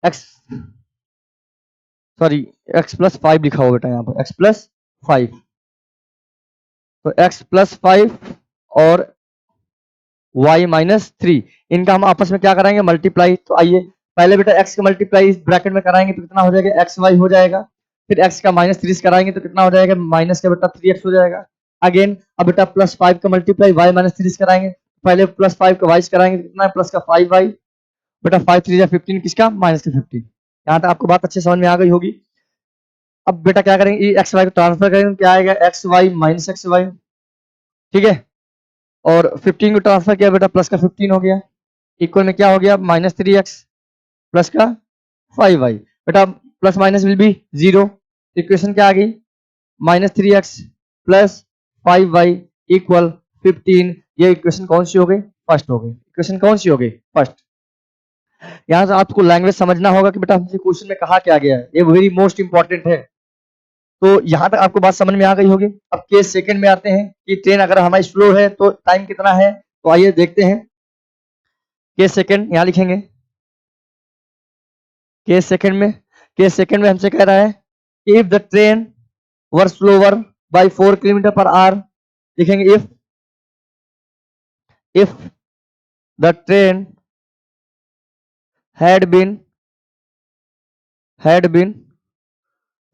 x, sorry x+5 लिखा हुआ बेटा यहाँ पर x+5, तो x+5 और y-3, इनका हम आपस में क्या कराएंगे, मल्टीप्लाई। तो आइए पहले बेटा x का मल्टीप्लाई इस ब्रैकेट में कराएंगे तो कितना हो जाएगा, एक्स वाई हो जाएगा, फिर x का -3 से कराएंगे तो कितना हो जाएगा, माइनस का बेटा 3x हो जाएगा। अगेन अब बेटा +5 का मल्टीप्लाई y-3 से कराएंगे, पहले +5 का y से कराएंगे तो कितना है, प्लस का 5y, बेटा 5 3 15, किसका, -15। यहाँ तक आपको बात अच्छे समझ में आ गई होगी। अब बेटा क्या करेंगे, एक्स वाई को ट्रांसफर करेंगे, क्या आएगा, x y minus x y, ठीक है, और 15 को ट्रांसफर किया बेटा, प्लस का 15 हो गया, इक्वल में क्या हो गया, -3x प्लस का 5y। बेटा plus minus will be 0, equation क्या आ गई, -3x प्लस 5y इक्वल 15। ये इक्वेशन कौन सी हो गई, फर्स्ट हो गई। इक्वेशन कौन सी हो गई, फर्स्ट। यहाँ से आपको लैंग्वेज समझना होगा कि बेटा हमसे क्वेश्चन में कहा क्या गया है, ये वेरी मोस्ट इंपॉर्टेंट है। तो यहां तक आपको बात समझ में आ गई होगी। अब केस सेकंड में आते हैं कि ट्रेन अगर हमारी स्लो है तो टाइम कितना है, तो आइए देखते हैं। केस सेकंड यहां लिखेंगे, के सेकंड में हमसे कह रहा है कि if the train were slower by 4 kilometre per hour, लिखेंगे if the train had been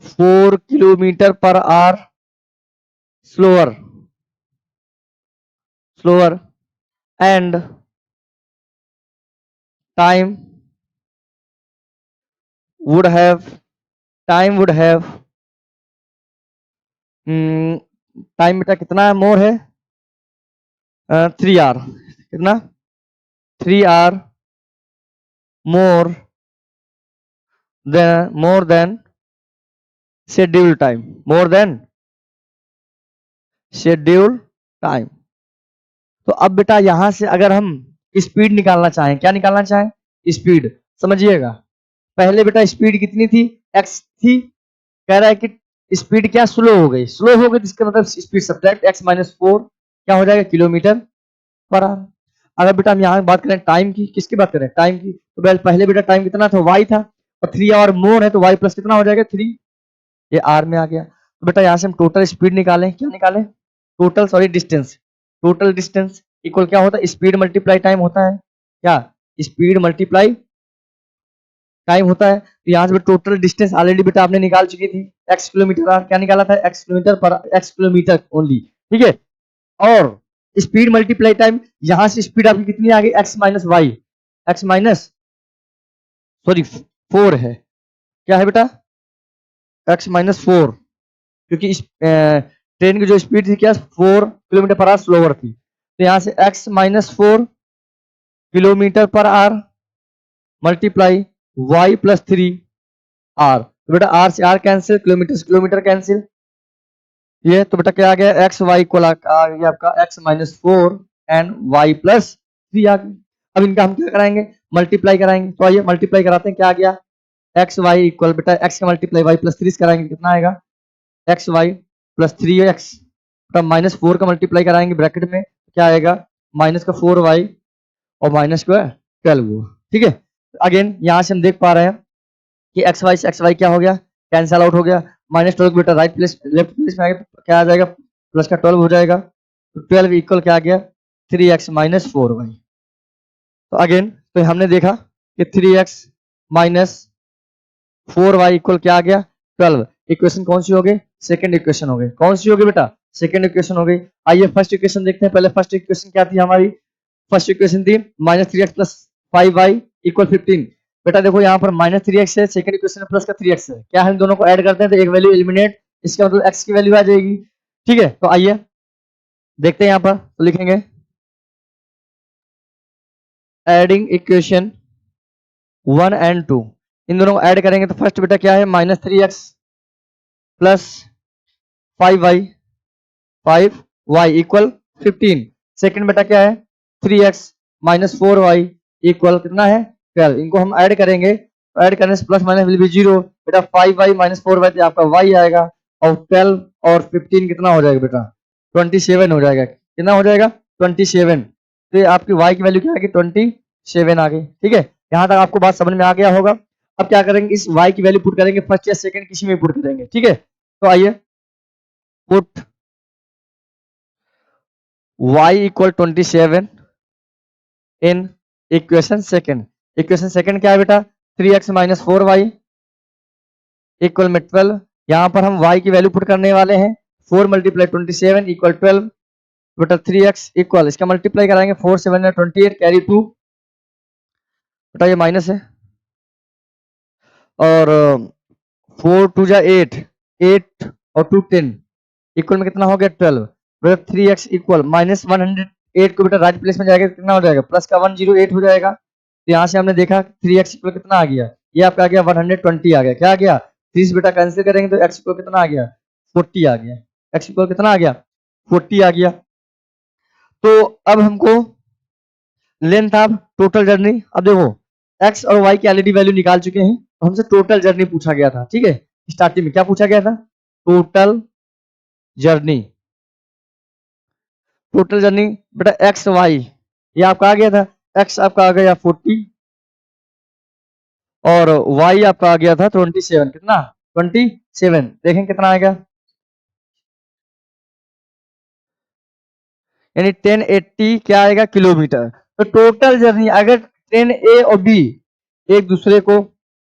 4 kilometre per hour slower and time would have time बेटा कितना है, मोर है 3 आवर, कितना 3 hour more than schedule time. तो अब बेटा यहां से अगर हम स्पीड निकालना चाहें, क्या निकालना चाहें, स्पीड, समझिएगा। पहले बेटा स्पीड कितनी थी, एक्स थी, कह रहा है कि स्पीड क्या स्लो हो गई, तो इसका मतलब स्पीड सब्ट्रैक्ट एक्स माइनस 4 क्या हो जाएगा, किलोमीटर पर आवर। अगर बेटा हम यहाँ बात करें टाइम की, किसकी बात करें, टाइम की, तो पहले बेटा टाइम कितना था, वाई था, और 3 आवर मोर है तो वाई प्लस कितना हो जाएगा 3, ये आर में आ गया। तो बेटा यहाँ से हम टोटल स्पीड निकालें, क्या निकालें, टोटल डिस्टेंस इक्वल क्या होता है, स्पीड मल्टीप्लाई टाइम होता है, क्या स्पीड मल्टीप्लाई टाइम होता है। तो यहाँ से टोटल डिस्टेंस ऑलरेडी बेटा आपने निकाल चुकी थी, एक्स किलोमीटर, क्या निकाला था, एक्स किलोमीटर ओनली, ठीक है। और स्पीड मल्टीप्लाई टाइम, यहां से स्पीड आपकी कितनी आ गई, x minus y, x minus sorry 4 है, क्या है बेटा, एक्स माइनस 4, क्योंकि इस ट्रेन की जो स्पीड थी क्या 4 किलोमीटर पर आवर स्लोवर थी, तो यहां से x minus 4 kilometre per hour multiply y plus 3 hour, तो बेटा आर से आर कैंसिल, किलोमीटर से किलोमीटर कैंसिल, ये तो बेटा क्या आ गया, एक्स वाई इक्वल आ गया आपका x minus 4 and y plus 3 आ गया। अब इनका हम क्या कराएंगे, मल्टीप्लाई कराएंगे, तो आइए मल्टीप्लाई कराते हैं, क्या आ गया, एक्स वाई इक्वल बेटा एक्स का मल्टीप्लाई वाई प्लस 3 कराएंगे, कितना आएगा, एक्स वाई प्लस 3 एक्स, तब माइनस 4 का मल्टीप्लाई कराएंगे ब्रैकेट में, क्या आएगा, माइनस का 4 वाई और माइनस का 12, ठीक है। अगेन यहाँ से हम देख पा रहे हैं कि एक्स वाई क्या हो गया, कैंसल आउट हो गया, -12 बेटा राइट प्लेस लेफ्ट प्लेस में आ गया, तो क्या आ जाएगा, प्लस का 12 हो जाएगा, तो 12 इक्वल क्या आ गया, 3x माइनस 4y। तो अगेन तो हमने देखा कि 3x माइनस 4y इक्वल क्या आ गया, 12। इक्वेशन कौन सी हो गई, सेकंड इक्वेशन हो गई, कौन सी हो गई बेटा, सेकंड इक्वेशन हो गई। आइए फर्स्ट इक्वेशन देखते हैं, पहले फर्स्ट इक्वेशन क्या थी हमारी, फर्स्ट इक्वेशन थी -3x प्लस 5y इक्वल 15। बेटा देखो यहाँ पर -3x है, सेकंड इक्वेशन में प्लस का 3x है, क्या हम दोनों को ऐड करते हैं तो एक वैल्यू एलिमिनेट, इसका मतलब x की वैल्यू आ जाएगी, ठीक है। तो आइए देखते हैं यहाँ पर, तो लिखेंगे एडिंग इक्वेशन 1 एंड 2, इन दोनों को ऐड करेंगे तो फर्स्ट बेटा क्या है, -3x plus 5y equal 15। Second बेटा क्या है, 3x माइनस 4y इक्वल कितना है 12। इनको हम ऐड करेंगे, तो ऐड करने से प्लस माइनस विल बी 0, बेटा 5y माइनस 4y तो आपका y आएगा, और 12 और 15 कितना हो जाएगा बेटा, 27 हो जाएगा, कितना हो जाएगा 27। तो ये आपकी y की वैल्यू क्या आएगी, 27 आ गई, ठीक है। यहाँ तक आपको बात समझ में आ गया होगा। अब क्या करेंगे, इस y की वैल्यू पुट करेंगे, फर्स्ट या सेकंड किसी में पुट करेंगे, ठीक है। तो आइए put y equal 27 in equation second, equation second क्या है बेटा, 3x माइनस 4y इक्वल में 12। यहाँ पर हम y की वैल्यू पुट करने वाले हैं, 4 मल्टीप्लाई 27 इक्वल 12, बेटा 3x इक्वल, इसका मल्टीप्लाई कराएंगे 4 7 28 कैरी 2, बेटा ये माइनस है, और 4 2 जा 8, 8 और 2 10 इक्वल में कितना हो गया 12, बेटा 3x इक्वल -108 को बेटा राइट प्लेस में जाएगा कितना हो जाएगा, प्लस का 108 हो जाएगा। तो यहाँ से हमने देखा 3x इक्वल कितना आ गया, ये आपका आ गया 120 आ गया, क्या आ गया 30 बेटा कैंसिल करेंगे तो x इक्वल कितना आ गया 40 आ गया, x इक्वल कितना आ गया 40 आ गया। तो अब हमको लेंथ ऑफ टोटल जर्नी, अब देखो x और y की ऑलरेडी वैल्यू निकाल चुके हैं, तो हमसे टोटल जर्नी पूछा गया था, ठीक है। स्टार्टिंग में क्या पूछा गया था, टोटल जर्नी, टोटल जर्नी बेटा एक्स वाई, ये आपका आ गया था, एक्स आपका आ गया 40, और y आपका आ गया था 27, कितना 27, देखें कितना आएगा, यानी 1080 क्या आएगा किलोमीटर। तो टोटल जर्नी अगर ट्रेन ए और बी एक दूसरे को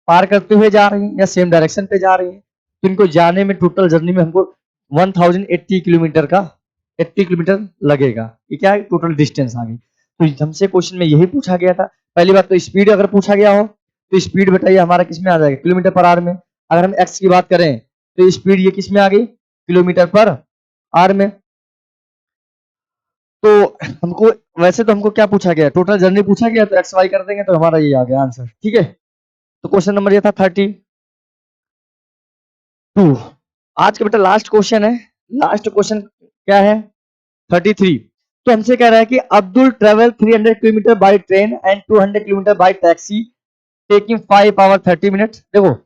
पार करते हुए जा रही हैं या सेम डायरेक्शन पे जा रही हैं, तो इनको जाने में टोटल जर्नी में हमको 1080 किलोमीटर का 80 किलोमीटर लगेगा। ये क्या है, टोटल डिस्टेंस आ गई। तो हमसे क्वेश्चन में यही पूछा गया था। पहली बात तो स्पीड अगर पूछा गया हो तो स्पीड बताइए हमारा किस में आ जाएगा, किलोमीटर पर आवर में। अगर हम एक्स की बात करें तो स्पीड ये किस में आ गई, किलोमीटर पर आवर में। तो हमको वैसे तो हमको क्या पूछा गया, टोटल जर्नी पूछा गया, तो एक्स वाई कर देंगे तो हमारा ये आ गया आंसर। ठीक है, तो क्वेश्चन नंबर ये था 32। आज का बेटा लास्ट क्वेश्चन है। लास्ट क्वेश्चन क्या है, 33। तो हमसे कह रहा है कि Abdul travel 300 kilometre by train and 200 kilometre by taxi taking 5 hour 30 minute. देखो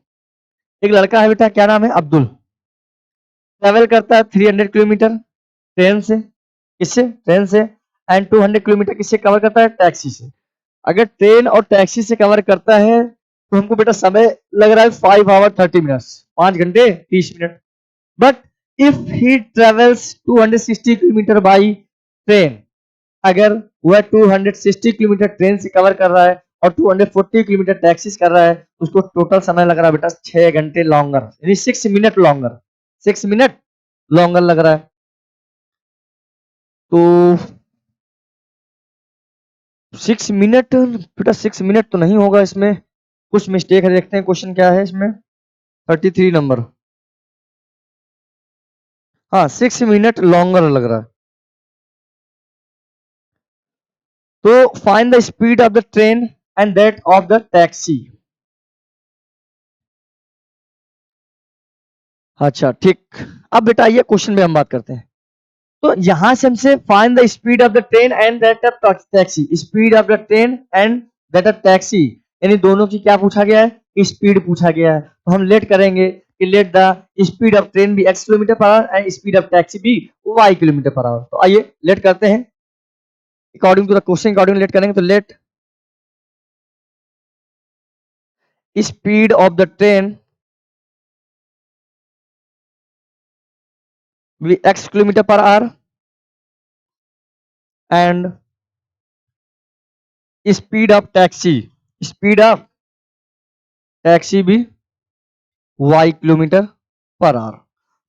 एक लड़का है बेटा, क्या नाम है, अब्दुल, ट्रेवल करता है 300 किलोमीटर ट्रेन से, किससे, ट्रेन से, एंड 200 किलोमीटर किससे कवर करता है, टैक्सी से। अगर ट्रेन और टैक्सी से कवर करता है तो हमको बेटा समय लग रहा है 5 आवर 30 मिनट्स, 5 घंटे 30 minute. But if he travels 260 kilometre by train, अगर वह 260 किलोमीटर ट्रेन से कवर कर रहा है और 240 किलोमीटर टैक्सी से कर रहा है, उसको टोटल समय लग रहा है बेटा 6 घंटे लॉन्गर, यानी 6 मिनट लॉन्गर, 6 मिनट लॉन्गर लग रहा है। तो 6 मिनट बेटा, 6 मिनट तो नहीं होगा, इसमें कुछ मिस्टेक है। देखते हैं क्वेश्चन क्या है इसमें, 33 नंबर। हाँ 6 मिनट लॉन्गर लग रहा है। तो find the speed of the train and that of the taxi. अच्छा ठीक, अब बेटा ये क्वेश्चन में हम बात करते हैं। तो यहां से हमसे find the speed of the train and that of taxi, speed of the train and that of taxi, यानी दोनों की क्या पूछा गया है, स्पीड पूछा गया है। तो हम लेट करेंगे कि let the speed of train be x kilometre per hour and speed of taxi be y kilometre per hour. तो आइए लेट करते हैं, according to the question according let करेंगे। तो let speed of the train be x kilometre per hour and speed of taxi, speed of taxi भी y kilometre per hour.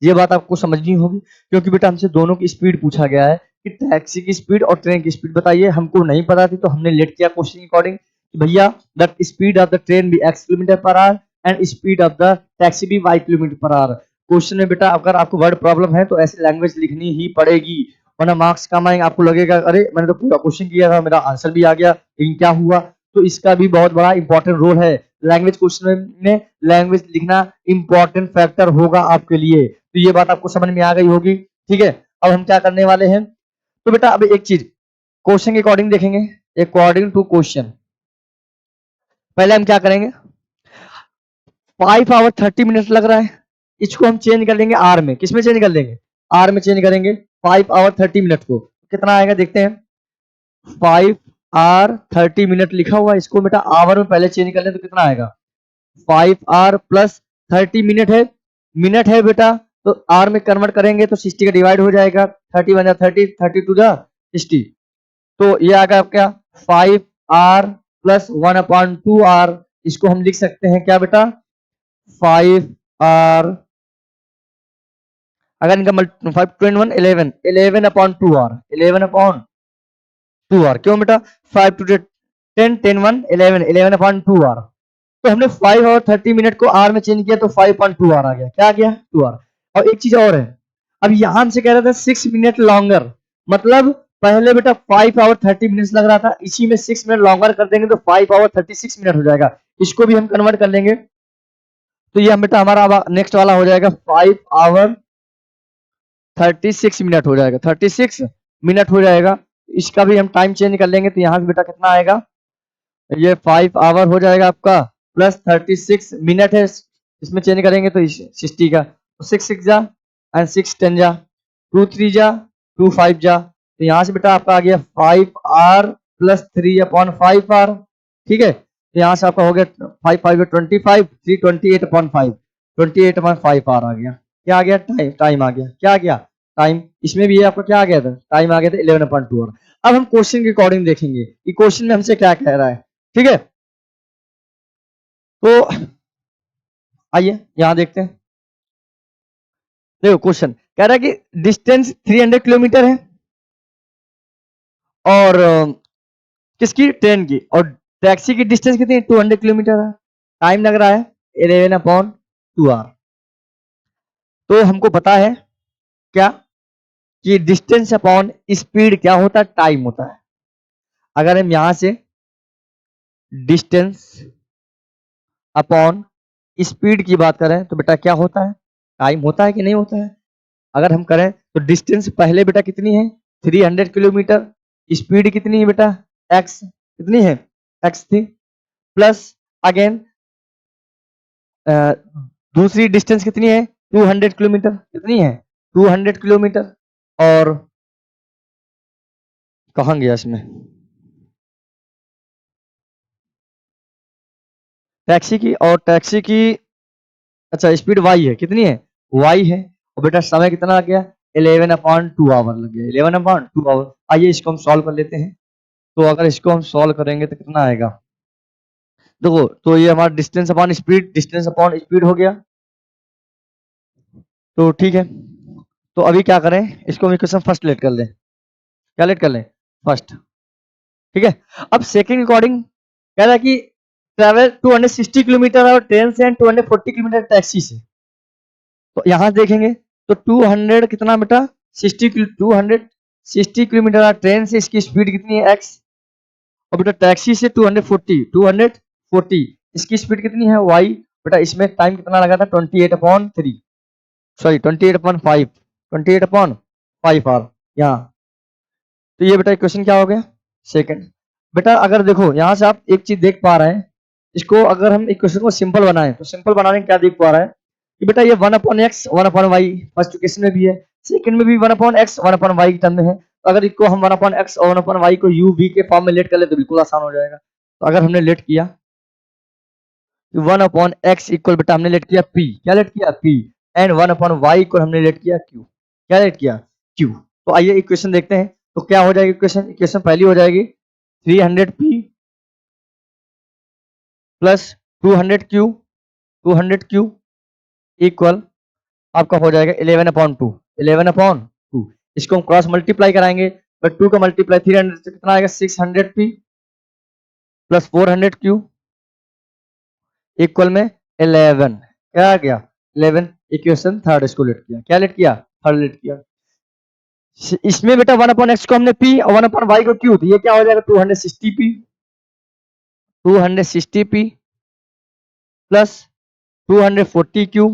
ये बात आपको समझनी होगी, क्योंकि बेटा हमसे दोनों की स्पीड पूछा गया है कि टैक्सी की स्पीड और ट्रेन की स्पीड बताइए। हमको नहीं पता थी तो हमने लेट किया क्वेश्चन अकॉर्डिंग कि भैया the speed of the train भी x kilometre per hour and speed of the taxi भी y kilometre per our. Question में बेटा अगर आपको वर्ड प्रॉब्लम है तो ऐसी लैंग्वेज लिखनी ही पड़ेगी, वरना मार्क्स कम आएंगे। आपको लगेगा अरे मैंने तो पूरा क्वेश्चन किया था, मेरा आंसर भी आ गया, लेकिन क्या हुआ। तो इसका भी बहुत बड़ा इंपॉर्टेंट रोल है लैंग्वेज क्वेश्चन में। लैंग्वेज लिखना इंपॉर्टेंट फैक्टर होगा आपके लिए। तो ये बात आपको समझ में आ गई होगी। ठीक है, अब हम क्या करने वाले हैं, तो बेटा अब एक चीज क्वेश्चन के अकॉर्डिंग देखेंगे, अकॉर्डिंग टू क्वेश्चन। पहले हम क्या करेंगे, 5 आवर 30 मिनट लग रहा है, इसको हम चेंज कर लेंगे आर में। किस में चेंज कर लेंगे, आर में चेंज करेंगे 5 आवर 30 मिनट को। कितना आएगा देखते हैं, 5 आर 30 मिनट लिखा हुआ है, इसको बेटा आवर में पहले चेंज कर लें तो कितना आएगा, 5 आर प्लस 30 मिनट है, मिनट है बेटा, तो आर में कन्वर्ट करेंगे तो 60 का डिवाइड हो जाएगा, 30 बन जाए 30, 30 टू जा 60। तो ये आएगा क्या, 5 आर प्लस 1/2 आर। इसको हम लिख सकते हैं क्या बेटा, 5 आर, अगर इनका 5 21 11, 11/2 आर, 11/2 आर। क्यों बेटा, 5 टू 10 10 1 11, 11/2 आर। तो हमने 5 और 30 मिनट को आर में चेंज किया तो 5.2 आर आ गया, क्या आ गया, 2 आर। और एक चीज और है, अब यहां हमसे कह रहा था 6 मिनट लॉन्गर, मतलब पहले बेटा 5 आवर 30 मिनट्स लग रहा था, इसी में 6 मिनट लॉन्गर कर देंगे तो 5 आवर 36 मिनट हो जाएगा। इसको भी हम कन्वर्ट कर लेंगे तो ये बेटा हमारा नेक्स्ट वाला हो जाएगा 5 आवर 36 मिनट हो जाएगा, 36 मिनट हो जाएगा। इसका भी हम टाइम चेंज कर लेंगे तो यहाँ से बेटा कितना आएगा, ये 5 आवर हो जाएगा आपका प्लस 36 मिनट है, इसमें चेंज करेंगे तो 60 का, तो 6 6 जा एंड 6 10 जा, 2 3 जा, 2 5 जा। तो यहाँ से बेटा आपका आ गया 5 आर प्लस 3/5 आर। ठीक है, तो यहाँ से आपका हो गया 5 5 25, 3 28/5, 28/5 आर आ गया। क्या आ गया? टाइम। टाइम आ गया। क्या आ गया? टाइम। इसमें भी ये आपका क्या आ गया था? टाइम आ गया था 11/2 आवर। अब हम क्वेश्चन के अकॉर्डिंग देखेंगे कि क्वेश्चन में हमसे क्या कह रहा है। ठीक है, तो आइए यहाँ देखते हैं। देखो क्वेश्चन कह रहा है कि डिस्टेंस 300 किलोमीटर है और किसकी? ट्रेन की। और टैक्सी की डिस्टेंस कितनी है? 200 किलोमीटर है। टाइम लग रहा है 11/2 आवर। तो हमको पता है क्या कि डिस्टेंस अपॉन स्पीड क्या होता है? टाइम होता है। अगर हम यहां से डिस्टेंस अपॉन स्पीड की बात करें तो बेटा क्या होता है? टाइम होता है कि नहीं होता है? अगर हम करें तो डिस्टेंस पहले बेटा कितनी है? 300 किलोमीटर। स्पीड कितनी है बेटा? एक्स। कितनी है? एक्स थी। प्लस अगेन दूसरी डिस्टेंस कितनी है? 200 किलोमीटर। कितनी है? 200 किलोमीटर। और कहाँ गया इसमें? टैक्सी की। और टैक्सी की अच्छा स्पीड वाई है। कितनी है? वाई है। और बेटा समय कितना लग गया? 11/2 आवर लग गया। 11/2 आवर। आइए इसको हम सॉल्व कर लेते हैं। तो अगर इसको हम सॉल्व करेंगे तो कितना आएगा? देखो तो ये हमारा distance upon speed, distance upon speed हो गया। तो ठीक है, तो अभी क्या करें? इसको हम इक्वेशन फर्स्ट लेट कर लें। क्या लेट कर लें? फर्स्ट। ठीक है, अब सेकंड अकॉर्डिंग कह रहा है कि ट्रेवल 260 किलोमीटर और ट्रेन से एंड 240 किलोमीटर टैक्सी से। तो यहां देखेंगे तो 200 कितना बेटा? 260 किलोमीटर और ट्रेन से इसकी स्पीड कितनी है? एक्स। और बेटा टैक्सी से 240 इसकी स्पीड कितनी है? वाई। बेटा इसमें टाइम कितना लगा था? 28/3, सॉरी 28/5, 28/5 आवर यहाँ। तो ये बेटा इक्वेशन क्या हो गया? सेकंड। बेटा अगर देखो यहाँ से आप एक चीज देख पा रहे हैं, इसको अगर हम इक्वेशन को सिंपल बनाएं तो सिंपल बनाने में क्या देख पा रहे हैं कि बेटा ये 1/x 1/y फर्स्ट इक्वेशन में भी है, सेकंड में भी 1/x 1/y की टर्म में है। तो अगर इसको हम 1/x और 1/y को u v के फॉर्म में लेट कर ले तो बिल्कुल आसान हो जाएगा। तो अगर हमने लेट किया 1/x इक्वल बेटा हमने लेट किया p। क्या लेट किया? p। एंड 1/y को हमने लेट किया q। क्या लेट किया? q। तो आइए इक्वेशन देखते हैं। तो क्या हो जाएगी इक्वेशन? इक्वेशन पहली हो जाएगी 300p plus 200q, 200q equal आपका हो जाएगा 11/2, 11/2। इसको हम क्रॉस मल्टीप्लाई कराएंगे, बट 2 का मल्टीप्लाई 300 से कितना आएगा? 600p प्लस 400q इक्वल में 11। क्या आ गया? 11। इक्वेशन थर्ड इसको लेट किया। क्या लेट किया? थर्ड लेट किया। इसमें बेटा 1/x को हमने p और 1/y को q, तो ये क्या हो जाएगा? 260p, 260p plus 240q,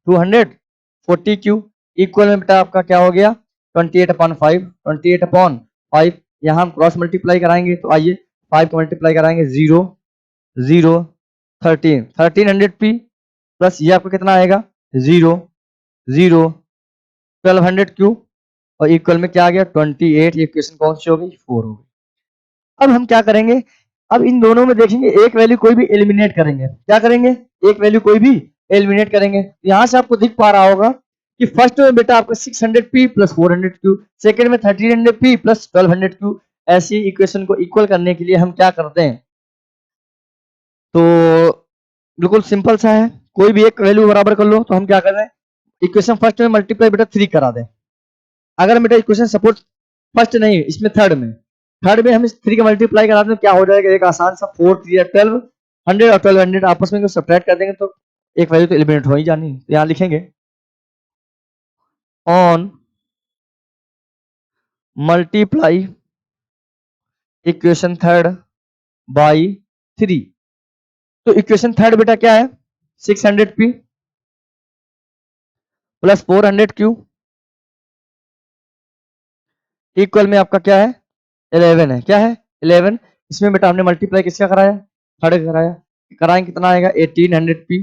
240q equal में बेटा आपका क्या हो गया? 28/5, 28/5। यहाँ हम क्रॉस मल्टीप्लाई कराएंगे तो आइए 5 को मल्टीप्लाई कराएंगे 0 0 13 1300p प्लस ये आपका कितना आएगा? 0 0 1200q और इक्वल में क्या आ गया? 28। ये इक्वेशन कौन सी हो गई? 4 हो गई। अब हम क्या करेंगे? अब इन दोनों में देखेंगे एक वैल्यू कोई भी एलिमिनेट करेंगे। क्या करेंगे? एक वैल्यू कोई भी एलिमिनेट करेंगे। यहां से आपको दिख पा रहा होगा कि फर्स्ट में बेटा आपका 600p प्लस 400q, सेकंड में 1300p प्लस 1200q। ऐसी इक्वेशन को इक्वल करने के लिए हम क्या करते हैं? तो बिल्कुल सिंपल सा है, कोई भी एक वैल्यू बराबर कर लो। तो हम क्या कर रहे हैं? इक्वेशन फर्स्ट में मल्टीप्लाई बेटा 3 करा दें। अगर बेटा इक्वेशन सपोज फर्स्ट नहीं इसमें थर्ड में हम इस 3 का मल्टीप्लाई करा दें क्या हो जाएगा? एक आसान सा 4 3 12 100 और 1200 आपस में सब्ट्रैक्ट कर देंगे तो एक वैल्यू तो एलिमिनेट हो ही जानी। तो यहाँ लिखेंगे on multiply equation third by 3। तो इक्वेशन थर्ड बेटा क्या है? 600p प्लस 400q इक्वल में आपका क्या है? 11 है। क्या है? 11। इसमें बेटा हमने मल्टीप्लाई किसका कराया? थर्ड कराया। कराएं कितना आएगा? 1800p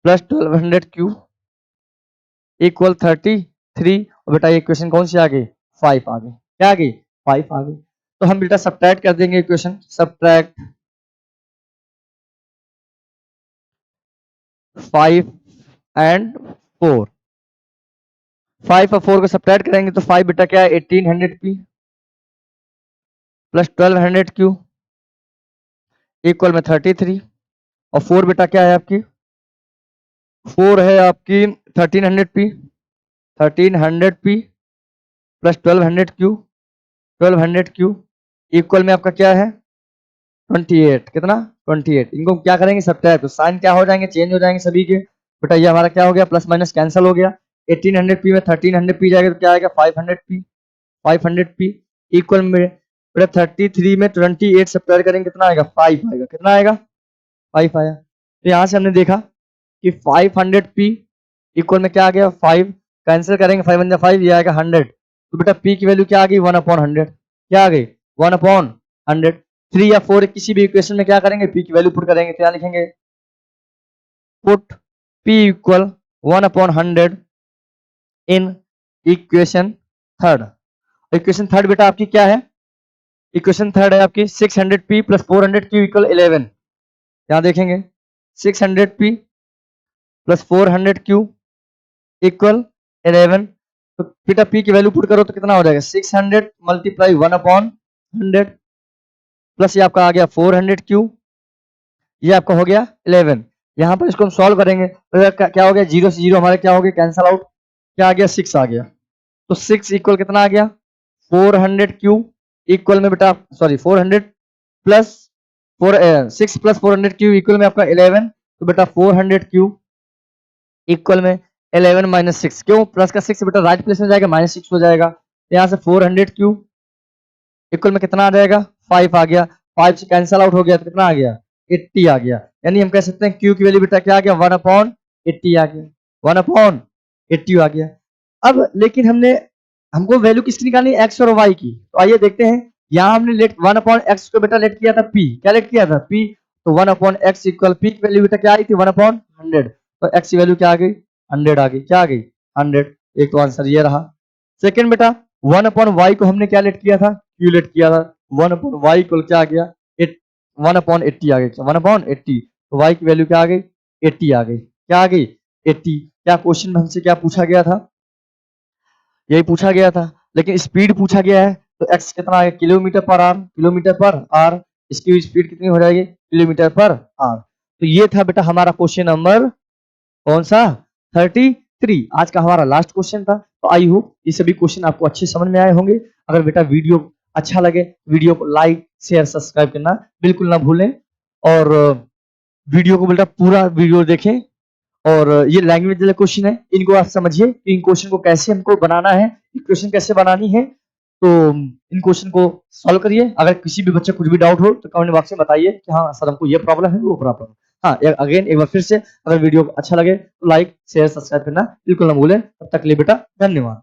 plus 1200q equal 33। और बेटा ये इक्वेशन कौन सी आ गई? 5 आ गई। क्या आ गई? 5 आ गई। तो हम बेटा सब्ट्रैक्ट कर देंगे इक्वेशन। Subtract 5 and 4। 5 और 4 को सब्ट्रैक्ट करेंगे तो 5 बेटा क्या है 1800p प्लस 1200q इक्वल में 33। और 4 बेटा क्या है आपकी 4 है आपकी 1300p 1300p plus 1200q equal में आपका क्या है 28। कितना 28। इनको क्या करेंगे सब्ट्रैक्ट, तो साइन क्या हो जाएंगे चेंज हो जाएंगे सभी के। बेटा ये हमारा क्या हो गया प्लस माइनस कैंसिल हो गया। 1800p में 1300p जाएगा तो क्या आएगा 500p 500p इक्वल में बेटा 33 में 28 सब्ट्रैक्ट करेंगे कितना आएगा 5 आएगा। कितना आएगा 5 आया। तो यहाँ से हमने देखा कि 500p इक्वल में क्या आ गया 5 कैंसिल करेंगे 5 1 5 ये आएगा 100। तो बेटा p की वैल्यू क्या आ गई 1/100। क्या आ गई 1/100। 3 या 4 किसी भी इक्वेशन में क्या करेंगे p की वैल्यू पुट करेंगे क्या लिखेंगे put p equal 1/100 in equation third. Equation third बेटा आपकी क्या है इक्वेशन थर्ड है आपकी 600p प्लस 400q इक्वल 11। यहाँ देखेंगे 600p प्लस 400q इक्वल 11। तो बेटा p की वैल्यू पुट करो तो कितना हो जाएगा 600 मल्टीप्लाई 1/100 प्लस ये आपका आ गया 400q ये आपका हो गया 11। यहाँ पर इसको हम सॉल्व करेंगे तो क्या हो गया 0 से 0 हमारे क्या हो गया कैंसल आउट। क्या आ गया 6 आ गया। तो 6 इक्वल कितना आ गया 400q इक्वल में बेटा sorry 400 plus 6 plus 400q equal में आपका 11। तो बेटा 400q इक्वल में 11 माइनस 6 क्यों प्लस का 6 बेटा राइट प्लेस में जाएगा माइनस 6 हो जाएगा। यहाँ से 400q इक्वल में कितना आ जाएगा 5 आ गया। 5 से कैंसल आउट हो गया तो कितना आ गया 80 आ गया। यानी हम कह सकते हैं q की वैल्यू बेटा क्या आ गया 1/80 आ गया 1/80 आ गया। अब लेकिन हमको वैल्यू किसकी निकालनी है x और y की। तो आइए देखते हैं यहाँ हमने लेट 1/x को बेटा लेट किया था p क्या लेट किया था p। तो 1/x इक्वल p की वैल्यू बेटा क्या आई थी 1/100। तो x की वैल्यू क्या आ गई 100 आ गई। क्या आ गई 100। एक तो आंसर ये रहा। सेकंड बेटा 1/y को हमने क्या लेट किया था q लेट किया था 1/y इक्वल क्या आ गया 1/80 आ गई 1/80। तो y की वैल्यू क्या आ गई 80 आ गई। क्या आ गई 80। क्या क्वेश्चन में हमसे क्या पूछा गया था यही पूछा गया था लेकिन स्पीड पूछा गया है। तो x कितना आ गया किलोमीटर पर आर इसकी स्पीड कितनी हो जाएगी किलोमीटर पर आर। तो ये था बेटा हमारा क्वेश्चन नंबर कौन सा 33। आज का हमारा लास्ट क्वेश्चन था। तो आई होप ये सभी क्वेश्चन आपको अच्छे समझ में आए होंगे। अगर बेटा वीडियो अच्छा लगे वीडियो को लाइक शेयर सब्सक्राइब करना बिल्कुल ना भूलें। और वीडियो को बेटा पूरा वीडियो देखें। और ये लैंग्वेज वाले क्वेश्चन है इनको आप समझिए कि इन क्वेश्चन को कैसे हमको बनाना है इक्वेशन कैसे बनानी है। तो इन क्वेश्चन को सॉल्व करिए। अगर किसी भी बच्चे कुछ भी डाउट हो तो कमेंट बॉक्स में बताइए कि हाँ सर हमको ये प्रॉब्लम है वो प्रॉब्लम। हाँ अगेन एक बार फिर से अगर वीडियो अच्छा लगे तो लाइक शेयर सब्सक्राइब करना बिल्कुल ना भूलें। तब तक के लिए बेटा धन्यवाद।